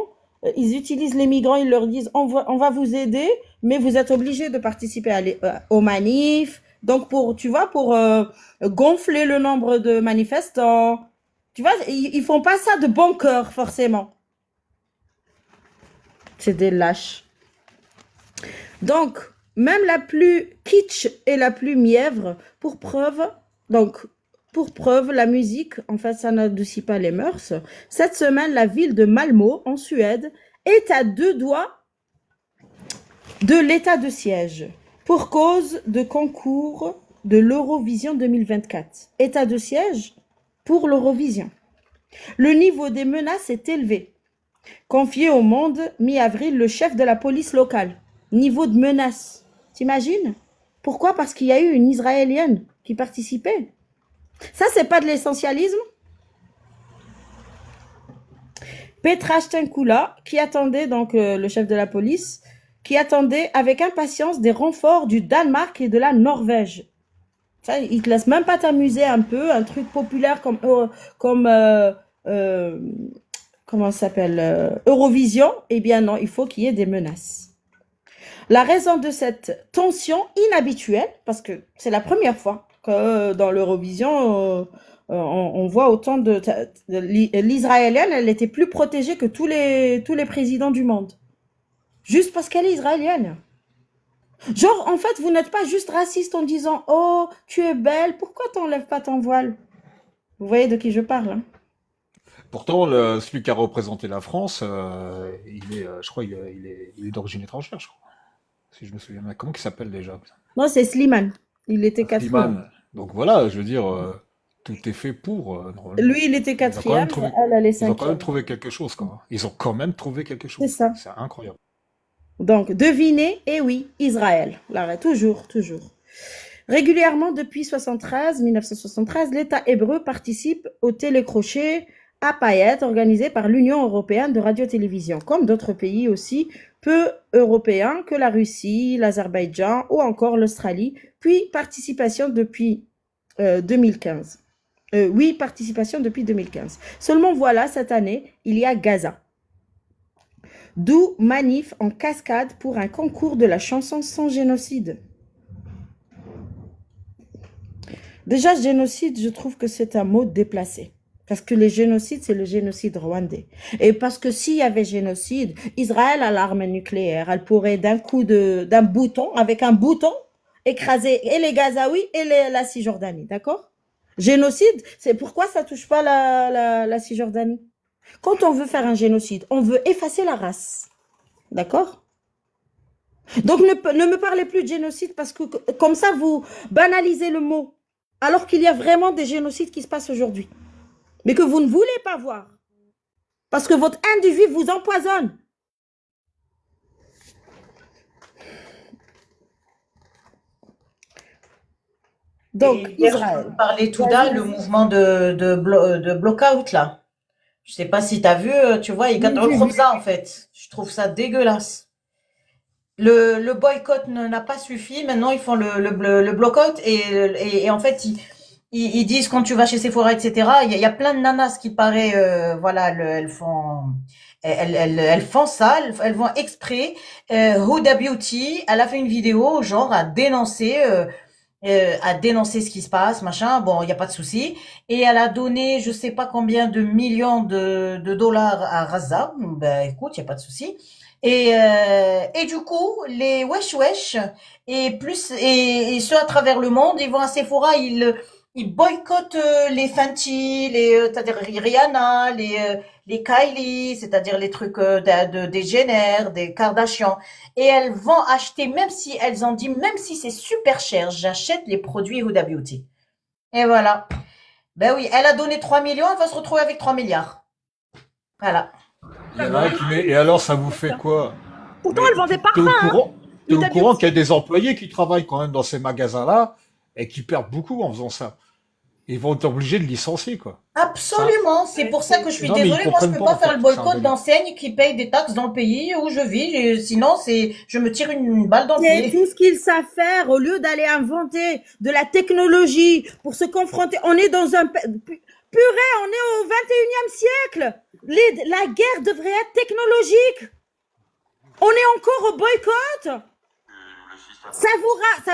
ils utilisent les migrants, ils leur disent on va vous aider, mais vous êtes obligés de participer aux manifs. Donc tu vois, pour gonfler le nombre de manifestants, tu vois, ils font pas ça de bon cœur forcément. C'est des lâches. Donc, même la plus kitsch et la plus mièvre, pour preuve, la musique, en fait, ça n'adoucit pas les mœurs. Cette semaine, la ville de Malmö, en Suède, est à 2 doigts de l'état de siège pour cause de concours de l'Eurovision 2024. État de siège pour l'Eurovision. Le niveau des menaces est élevé. Confié au Monde, mi-avril, le chef de la police locale. Niveau de menace. T'imagines? Pourquoi? Parce qu'il y a eu une Israélienne qui participait. Ça, c'est pas de l'essentialisme? Petra Stenkula, qui attendait, donc le chef de la police, qui attendait avec impatience des renforts du Danemark et de la Norvège. Ça, ils te laissent même pas t'amuser un peu, un truc populaire comme comment ça s'appelle, Eurovision. Eh bien non, il faut qu'il y ait des menaces. La raison de cette tension inhabituelle, parce que c'est la première fois que dans l'Eurovision, on voit autant l'Israélienne, elle était plus protégée que tous les présidents du monde. Juste parce qu'elle est israélienne. Genre, en fait, vous n'êtes pas juste raciste en disant « Oh, tu es belle, pourquoi t'enlèves pas ton voile ?» Vous voyez de qui je parle, hein? Pourtant, celui qui a représenté la France, je crois, il est d'origine étrangère, je crois. Si je me souviens bien. Comment il s'appelle déjà? Non, c'est Slimane. Il était quatrième. Slimane. Donc voilà, je veux dire, tout est fait pour, normalement. Lui, il était quatrième, elle est Ils ont quand même cinquième. trouvé quelque chose, quoi. Ils ont quand même trouvé quelque chose. C'est ça. C'est incroyable. Donc, devinez, et oui, Israël. Là, toujours. Régulièrement, depuis 1973, l'État hébreu participe au télécrochet à paillettes organisé par l'Union européenne de radio-télévision, comme d'autres pays aussi peu européens que la Russie, l'Azerbaïdjan ou encore l'Australie, puis participation depuis 2015. Oui, participation depuis 2015. Seulement voilà, cette année, il y a Gaza. D'où manif en cascade pour un concours de la chanson sans génocide. Déjà, génocide, je trouve que c'est un mot déplacé. Parce que le génocide, c'est le génocide rwandais. Et parce que s'il y avait génocide, Israël a l'arme nucléaire. Elle pourrait d'un coup d'un bouton, avec un bouton, écraser et les Gazaouis et la Cisjordanie. D'accord? Génocide, c'est pourquoi ça touche pas la Cisjordanie. Quand on veut faire un génocide, on veut effacer la race. D'accord? Donc ne me parlez plus de génocide parce que comme ça, vous banalisez le mot. Alors qu'il y a vraiment des génocides qui se passent aujourd'hui. Mais que vous ne voulez pas voir. Parce que votre individu vous empoisonne. Donc, Israël. Vous parlez tout d'un, le mouvement de block-out, là. Je sais pas si tu as vu, tu vois, ils retrouvent ça, en fait. Je trouve ça dégueulasse. Le boycott n'a pas suffi. Maintenant, ils font le block-out et en fait, ils disent quand tu vas chez Sephora, etc. Il y a plein de nanas qui paraît, voilà, elles font ça, elles vont exprès. Huda Beauty, elle a fait une vidéo, genre à dénoncer ce qui se passe, machin. Bon, il y a pas de souci. Et elle a donné, je sais pas combien de millions de dollars à Gaza. Ben, écoute, il y a pas de souci. Et du coup, les wesh et ceux à travers le monde, ils vont à Sephora, ils boycottent les Fenty, t'as des Rihanna, les Kylie, c'est-à-dire les trucs des Jenner, des Kardashian. Et elles vont acheter, même si elles ont dit, même si c'est super cher, j'achète les produits Huda Beauty. Et voilà. Ben oui, elle a donné 3 millions, elle va se retrouver avec 3 milliards. Voilà. Il y en a un qui met, et alors ça vous fait quoi? Pourtant, Mais elle vendait t'es parfum, au hein. courant, t'es au Huda courant Beauty. qu'il y a des employés qui travaillent quand même dans ces magasins-là et qui perdent beaucoup en faisant ça. Ils vont être obligés de licencier, quoi. Ça, Absolument. C'est pour ça que je suis non, mais ils désolée. Moi, je comprennent peux pas, pas en faire fait. le C'est un boycott délire. d'enseignes qui payent des taxes dans le pays où je vis. Sinon, je me tire une balle dans le C'est pied. tout ce qu'ils savent faire au lieu d'aller inventer de la technologie pour se confronter. On est dans un... Purée, on est au 21e siècle. La guerre devrait être technologique. On est encore au boycott. Ça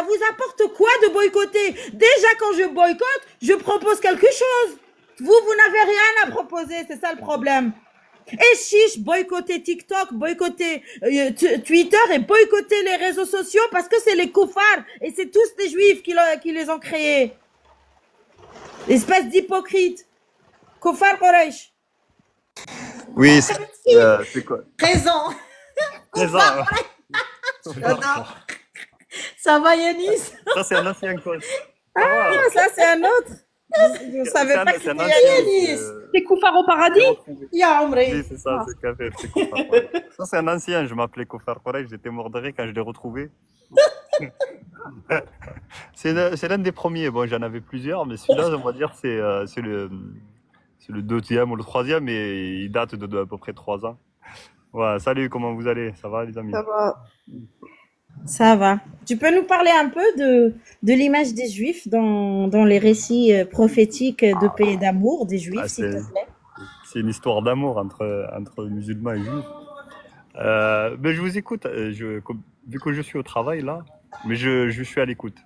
vous apporte quoi de boycotter? Déjà, quand je boycotte, je propose quelque chose. Vous n'avez rien à proposer, c'est ça le problème. Et chiche, boycotter TikTok, boycotter Twitter et boycotter les réseaux sociaux parce que c'est les koufars et c'est tous des juifs qui les ont créés. Espèce d'hypocrite. Koufar Quraysh. Oui, c'est quoi? Présent. Présent. Ça va, Yanis? Ça, c'est un ancien code. Ah, ça c'est un autre. Je ne savais pas que C'est un c'était ancien. Yanis. C'est Koufar au paradis? Ya Omri. Oui, c'est ça, c'est café, c'est Kofar Koresh. Ça, c'est un ancien, je m'appelais Kofar Koresh, j'étais mort de rire quand je l'ai retrouvé. C'est l'un des premiers, bon, j'en avais plusieurs, mais celui-là, on va dire, c'est le deuxième ou le troisième, et il date de à peu près 3 ans. Ouais, salut, comment vous allez? Ça va, les amis? Ça va. Ça va. Tu peux nous parler un peu de l'image des Juifs dans les récits prophétiques de paix et d'amour des Juifs, Ah, s'il te plaît? c'est une histoire d'amour entre musulmans et juifs. Ben, je vous écoute, vu que je suis au travail là, mais je suis à l'écoute.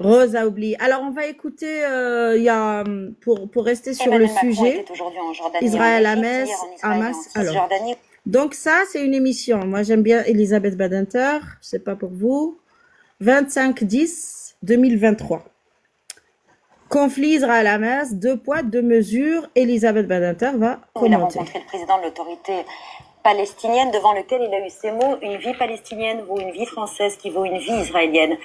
Rose a oublié. Alors, on va écouter, pour rester sur le sujet, Israël Hamas. Alors, donc ça, c'est une émission. Moi, j'aime bien Elisabeth Badinter. Je sais pas pour vous. 25/10/2023. Conflit Israël-Hamas, 2 poids, 2 mesures. Elisabeth Badinter va Il a commenter. rencontré le président de l'autorité palestinienne devant lequel il a eu ces mots: une vie palestinienne vaut une vie française qui vaut une vie israélienne.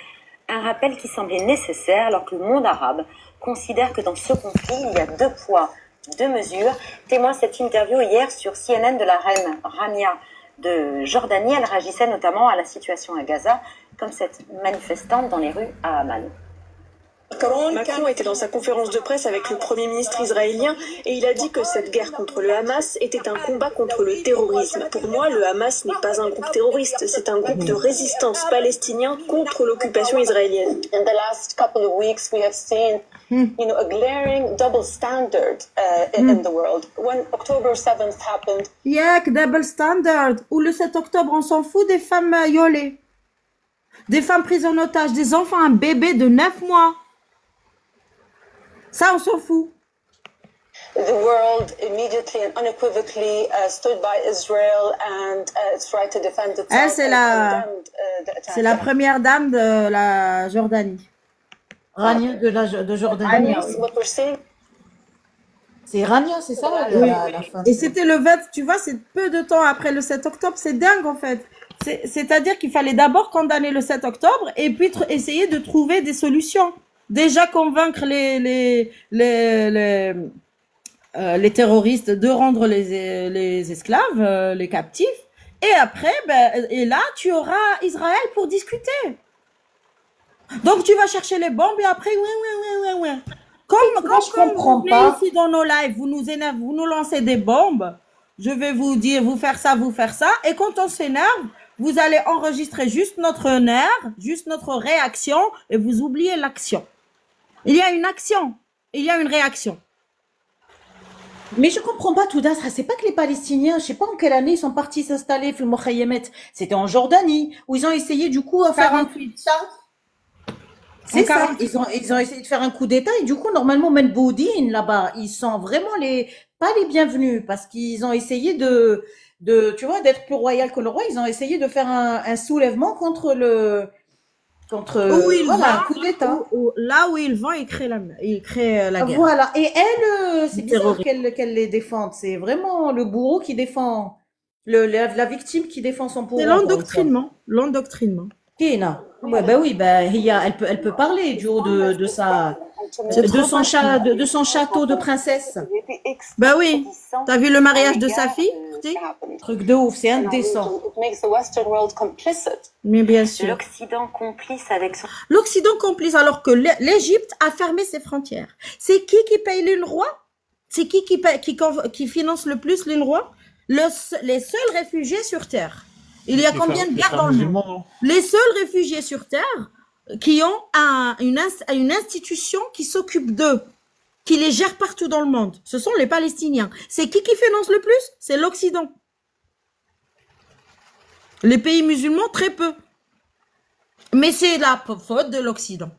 Un rappel qui semblait nécessaire alors que le monde arabe considère que dans ce conflit, il y a 2 poids, 2 mesures. Témoin cette interview hier sur CNN de la reine Ramia de Jordanie. Elle réagissait notamment à la situation à Gaza, comme cette manifestante dans les rues à Amman. Macron était dans sa conférence de presse avec le Premier ministre israélien et il a dit que cette guerre contre le Hamas était un combat contre le terrorisme. Pour moi, le Hamas n'est pas un groupe terroriste, c'est un groupe de résistance palestinien contre l'occupation israélienne. In the last couple of weeks, we have seen, a glaring double standard in the world. When October 7th happened, Yak, double standard. Ou le 7 octobre, on s'en fout des femmes violées. Des femmes prises en otage, des enfants, un bébé de 9 mois. Ça, on s'en fout. the world immediately and unequivocally stood by Israel and its right to defend itself. Elle, c'est and la, condemned, the attack. c'est la première dame de la Jordanie. Rania de Jordanie. And what we're seeing C'est Rania, c'est ça Oui. la femme. Et c'était le 20, tu vois, c'est peu de temps après le 7 octobre, c'est dingue en fait. C'est-à-dire qu'il fallait d'abord condamner le 7 octobre et puis essayer de trouver des solutions. Déjà convaincre les terroristes de rendre les esclaves, les captifs. Et après, et là, tu auras Israël pour discuter. Donc tu vas chercher les bombes et après, ouais. Comme je comprends vous venez pas. ici dans nos lives, vous nous énervez, vous nous lancez des bombes. Je vais vous dire, vous faire ça. Et quand on s'énerve, vous allez enregistrer juste notre nerf, juste notre réaction, et vous oubliez l'action. Il y a une action, il y a une réaction. Mais je comprends pas tout d'astre. C'est pas que les Palestiniens, je sais pas en quelle année ils sont partis s'installer, le Mokhayyemet. C'était en Jordanie, où ils ont essayé du coup à faire un 48. C'est ça. 48. Ils ont essayé de faire un coup d'État et du coup, normalement, Ben Boudin, là-bas, ils sont vraiment pas les bienvenus parce qu'ils ont essayé tu vois, d'être plus royal que le roi. Ils ont essayé de faire un soulèvement contre contre, Où il voilà, un va, coup d'État. là où il va, il crée la guerre. Voilà. Et elle, c'est Le bizarre terrorisme. qu'elle les défende. C'est vraiment le bourreau qui défend, la victime qui défend son C'est pouvoir, encore une fois. l'endoctrinement. Kina. Ouais, bah oui, bah, elle peut parler du haut de son château de princesse. Bah oui, t'as vu le mariage de sa fille? Truc de ouf, c'est indécent. It makes the Western world complicit. Mais bien sûr. L'Occident complice avec son... L'Occident complice alors que l'Égypte a fermé ses frontières. C'est qui paye l'UNRWA? C'est qui finance le plus l'UNRWA? Les seuls réfugiés sur Terre. Il y a combien de guerres dans le monde? Les seuls réfugiés sur Terre qui ont une institution qui s'occupe d'eux, qui les gère partout dans le monde. Ce sont les Palestiniens. C'est qui finance le plus? C'est l'Occident. Les pays musulmans, très peu. Mais c'est la faute de l'Occident.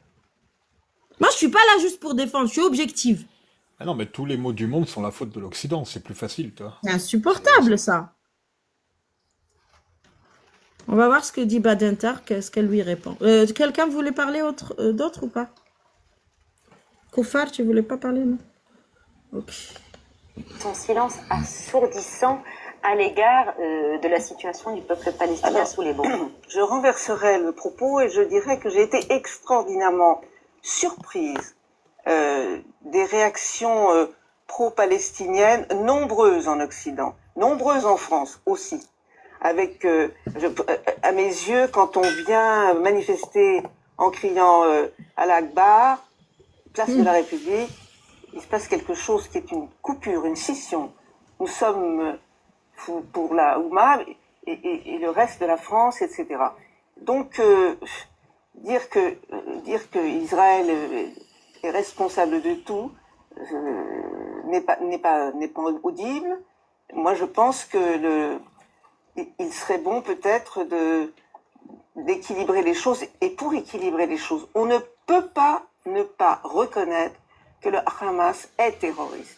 Moi, je suis pas là juste pour défendre, je suis objective. Ah non, mais tous les maux du monde sont la faute de l'Occident, c'est plus facile, toi. C'est insupportable, ça. On va voir ce que dit Badinter, qu'est-ce qu'elle lui répond. Quelqu'un voulait parler d'autre ou pas? Koufar, tu voulais pas parler, non? Ok. Son silence assourdissant à l'égard de la situation du peuple palestinien sous les bombes. Je renverserai le propos et je dirais que j'ai été extraordinairement surprise des réactions pro-palestiniennes, nombreuses en Occident, nombreuses en France aussi. Avec, à mes yeux, quand on vient manifester en criant Allah Akbar, place de la République, il se passe quelque chose qui est une coupure, une scission. Nous sommes pour la Oumma et le reste de la France, etc. Donc, dire que Israël est responsable de tout n'est pas audible. Moi, je pense que il serait bon peut-être d'équilibrer les choses. Et pour équilibrer les choses, on ne peut pas ne pas reconnaître que le Hamas est terroriste.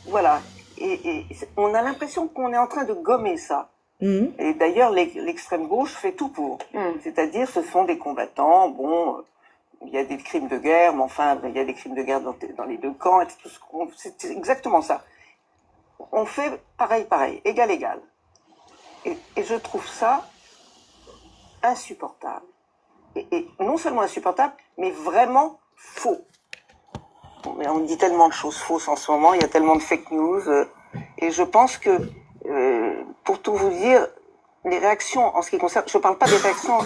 Voilà. Et on a l'impression qu'on est en train de gommer ça. Et d'ailleurs, l'extrême gauche fait tout pour. C'est-à-dire, ce sont des combattants, bon, il y a des crimes de guerre, mais enfin, il y a des crimes de guerre dans les deux camps, c'est exactement ça. On fait pareil, égal. Et je trouve ça insupportable. Et non seulement insupportable, mais vraiment faux. Mais on dit tellement de choses fausses en ce moment, il y a tellement de fake news, et je pense que, pour tout vous dire, les réactions en ce qui concerne, je ne parle pas des réactions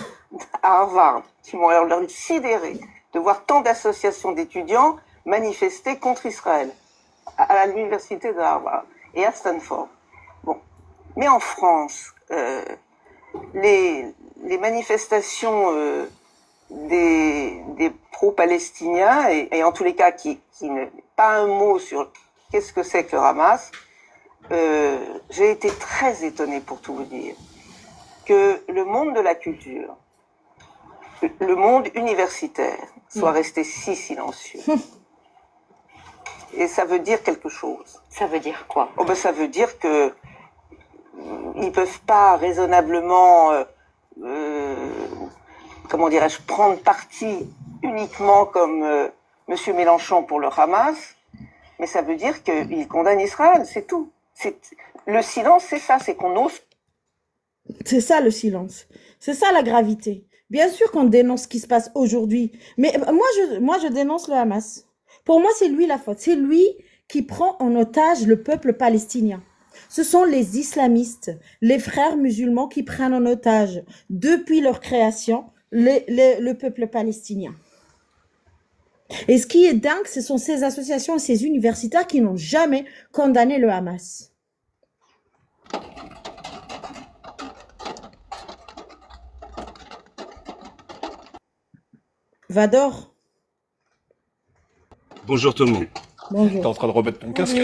à Harvard, qui m'ont l'air sidéré de voir tant d'associations d'étudiants manifester contre Israël, à l'université de Harvard et à Stanford. Bon. Mais en France, les manifestations des pro-palestiniens, et en tous les cas qui ne pas un mot sur qu'est-ce que c'est que le Hamas, j'ai été très étonnée, pour tout vous dire, que le monde de la culture, le monde universitaire, soit resté si silencieux. Et ça veut dire quelque chose. Ça veut dire quoi? Oh ben ça veut dire que ils peuvent pas raisonnablement, comment dirais-je, prendre parti uniquement comme Monsieur Mélenchon pour le Hamas, mais ça veut dire qu'ils condamnent Israël, c'est tout. Le silence, c'est ça, c'est qu'on ose. C'est ça le silence. C'est ça la gravité. Bien sûr qu'on dénonce ce qui se passe aujourd'hui, mais moi je dénonce le Hamas. Pour moi, c'est lui la faute. C'est lui qui prend en otage le peuple palestinien. Ce sont les islamistes, les frères musulmans qui prennent en otage, depuis leur création, le peuple palestinien. Et ce qui est dingue, ce sont ces associations et ces universitaires qui n'ont jamais condamné le Hamas. Vador. Bonjour tout le monde. Bonjour. T'es en train de remettre ton casque?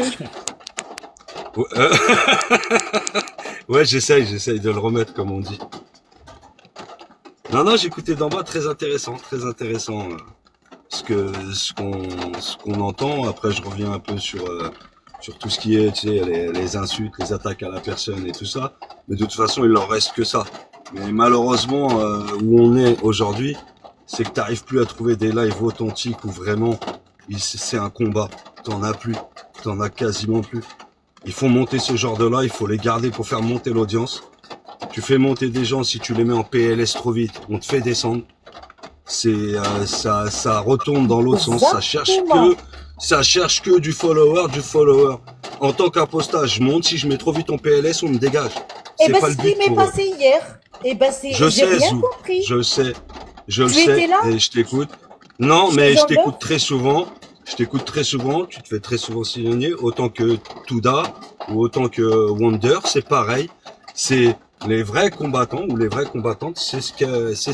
Ouais, j'essaye de le remettre, comme on dit. Non, j'écoutais d'en bas, très intéressant, ce qu'on entend. Après, je reviens un peu sur tout ce qui est, tu sais, les insultes, les attaques à la personne et tout ça. Mais de toute façon, il leur reste que ça. Mais malheureusement, où on est aujourd'hui, c'est que t'arrives plus à trouver des lives authentiques où vraiment c'est un combat. T'en as plus, t'en as quasiment plus. Il faut monter ce genre de live, il faut les garder pour faire monter l'audience. Tu fais monter des gens, si tu les mets en PLS trop vite, on te fait descendre. C'est ça retourne dans l'autre sens. Ça cherche que du follower. En tant qu'impostage, je monte. Si je mets trop vite en PLS, on me dégage. Eh C'est ben, pas le ce qui but m'est pour eux. passé hier, eh ben, Je j'ai sais, rien Zou. compris. Je sais. Je le Tu sais étais là? et je t'écoute. Non, Chez mais je Jean t'écoute Bert? très souvent. Je t'écoute très souvent. Tu te fais très souvent signaler. Autant que Touda ou autant que Wonder, c'est pareil. C'est les vrais combattants ou les vraies combattantes, c'est ce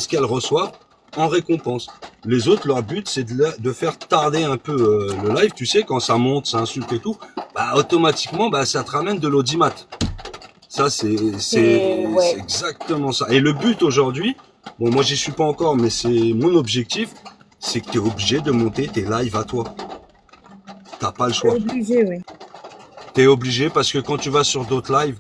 qu'elles reçoivent en récompense. Les autres, leur but, c'est de faire tarder un peu le live. Tu sais, quand ça monte, ça insulte et tout, bah automatiquement, bah ça te ramène de l'audimat. Ça, c'est exactement ça. Et le but aujourd'hui, bon, moi j'y suis pas encore, mais c'est mon objectif, c'est que tu es obligé de monter tes lives à toi. T'as pas le choix. Obligé, oui. T'es obligé parce que quand tu vas sur d'autres lives,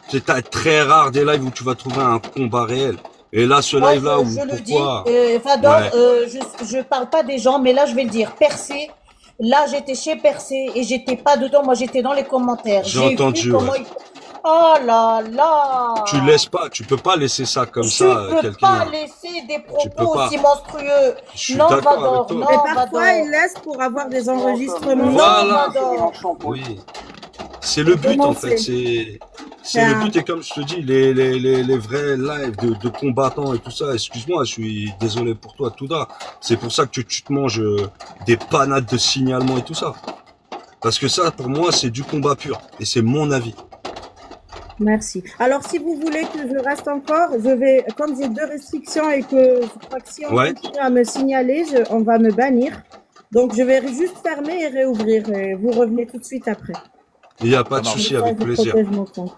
c'est très rare des lives où tu vas trouver un combat réel. Et là, ce Moi, live-là, où je le dis, pourquoi Fador, Ouais. je parle pas des gens, mais là, je vais le dire. Percé, là, j'étais chez Percé et j'étais pas dedans. Moi, j'étais dans les commentaires. J'ai J'ai entendu, vu comment ouais. il... Oh là là! Tu laisses pas, tu peux pas laisser ça comme Je ça, peux quelqu'un. pas laisser des Tu peux propos pas. aussi monstrueux. Je suis Non, d'accord avec Vador, toi. non, Mais parfois, Vador. ils laissent pour avoir des enregistrements. Voilà. Vador. Oui. C'est le but en fait. C'est le but et comme je te dis, les vrais lives de combattants et tout ça. Excuse-moi, je suis désolé pour toi, Touda. C'est pour ça que tu te manges des panades de signalement et tout ça. Parce que ça, pour moi, c'est du combat pur et c'est mon avis. Merci. Alors, si vous voulez que je reste encore, je vais, comme j'ai 2 restrictions et que je crois que si on Ouais. continue à me signaler, on va me bannir. Donc, je vais juste fermer et réouvrir. Et vous revenez tout de suite après. Il n'y a pas de Comme souci, ça, avec je plaisir. protège mon compte.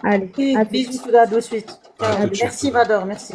Allez, à tout de Bisous, suite. Touda, de suite. À tout de suite. Merci, Vador, merci.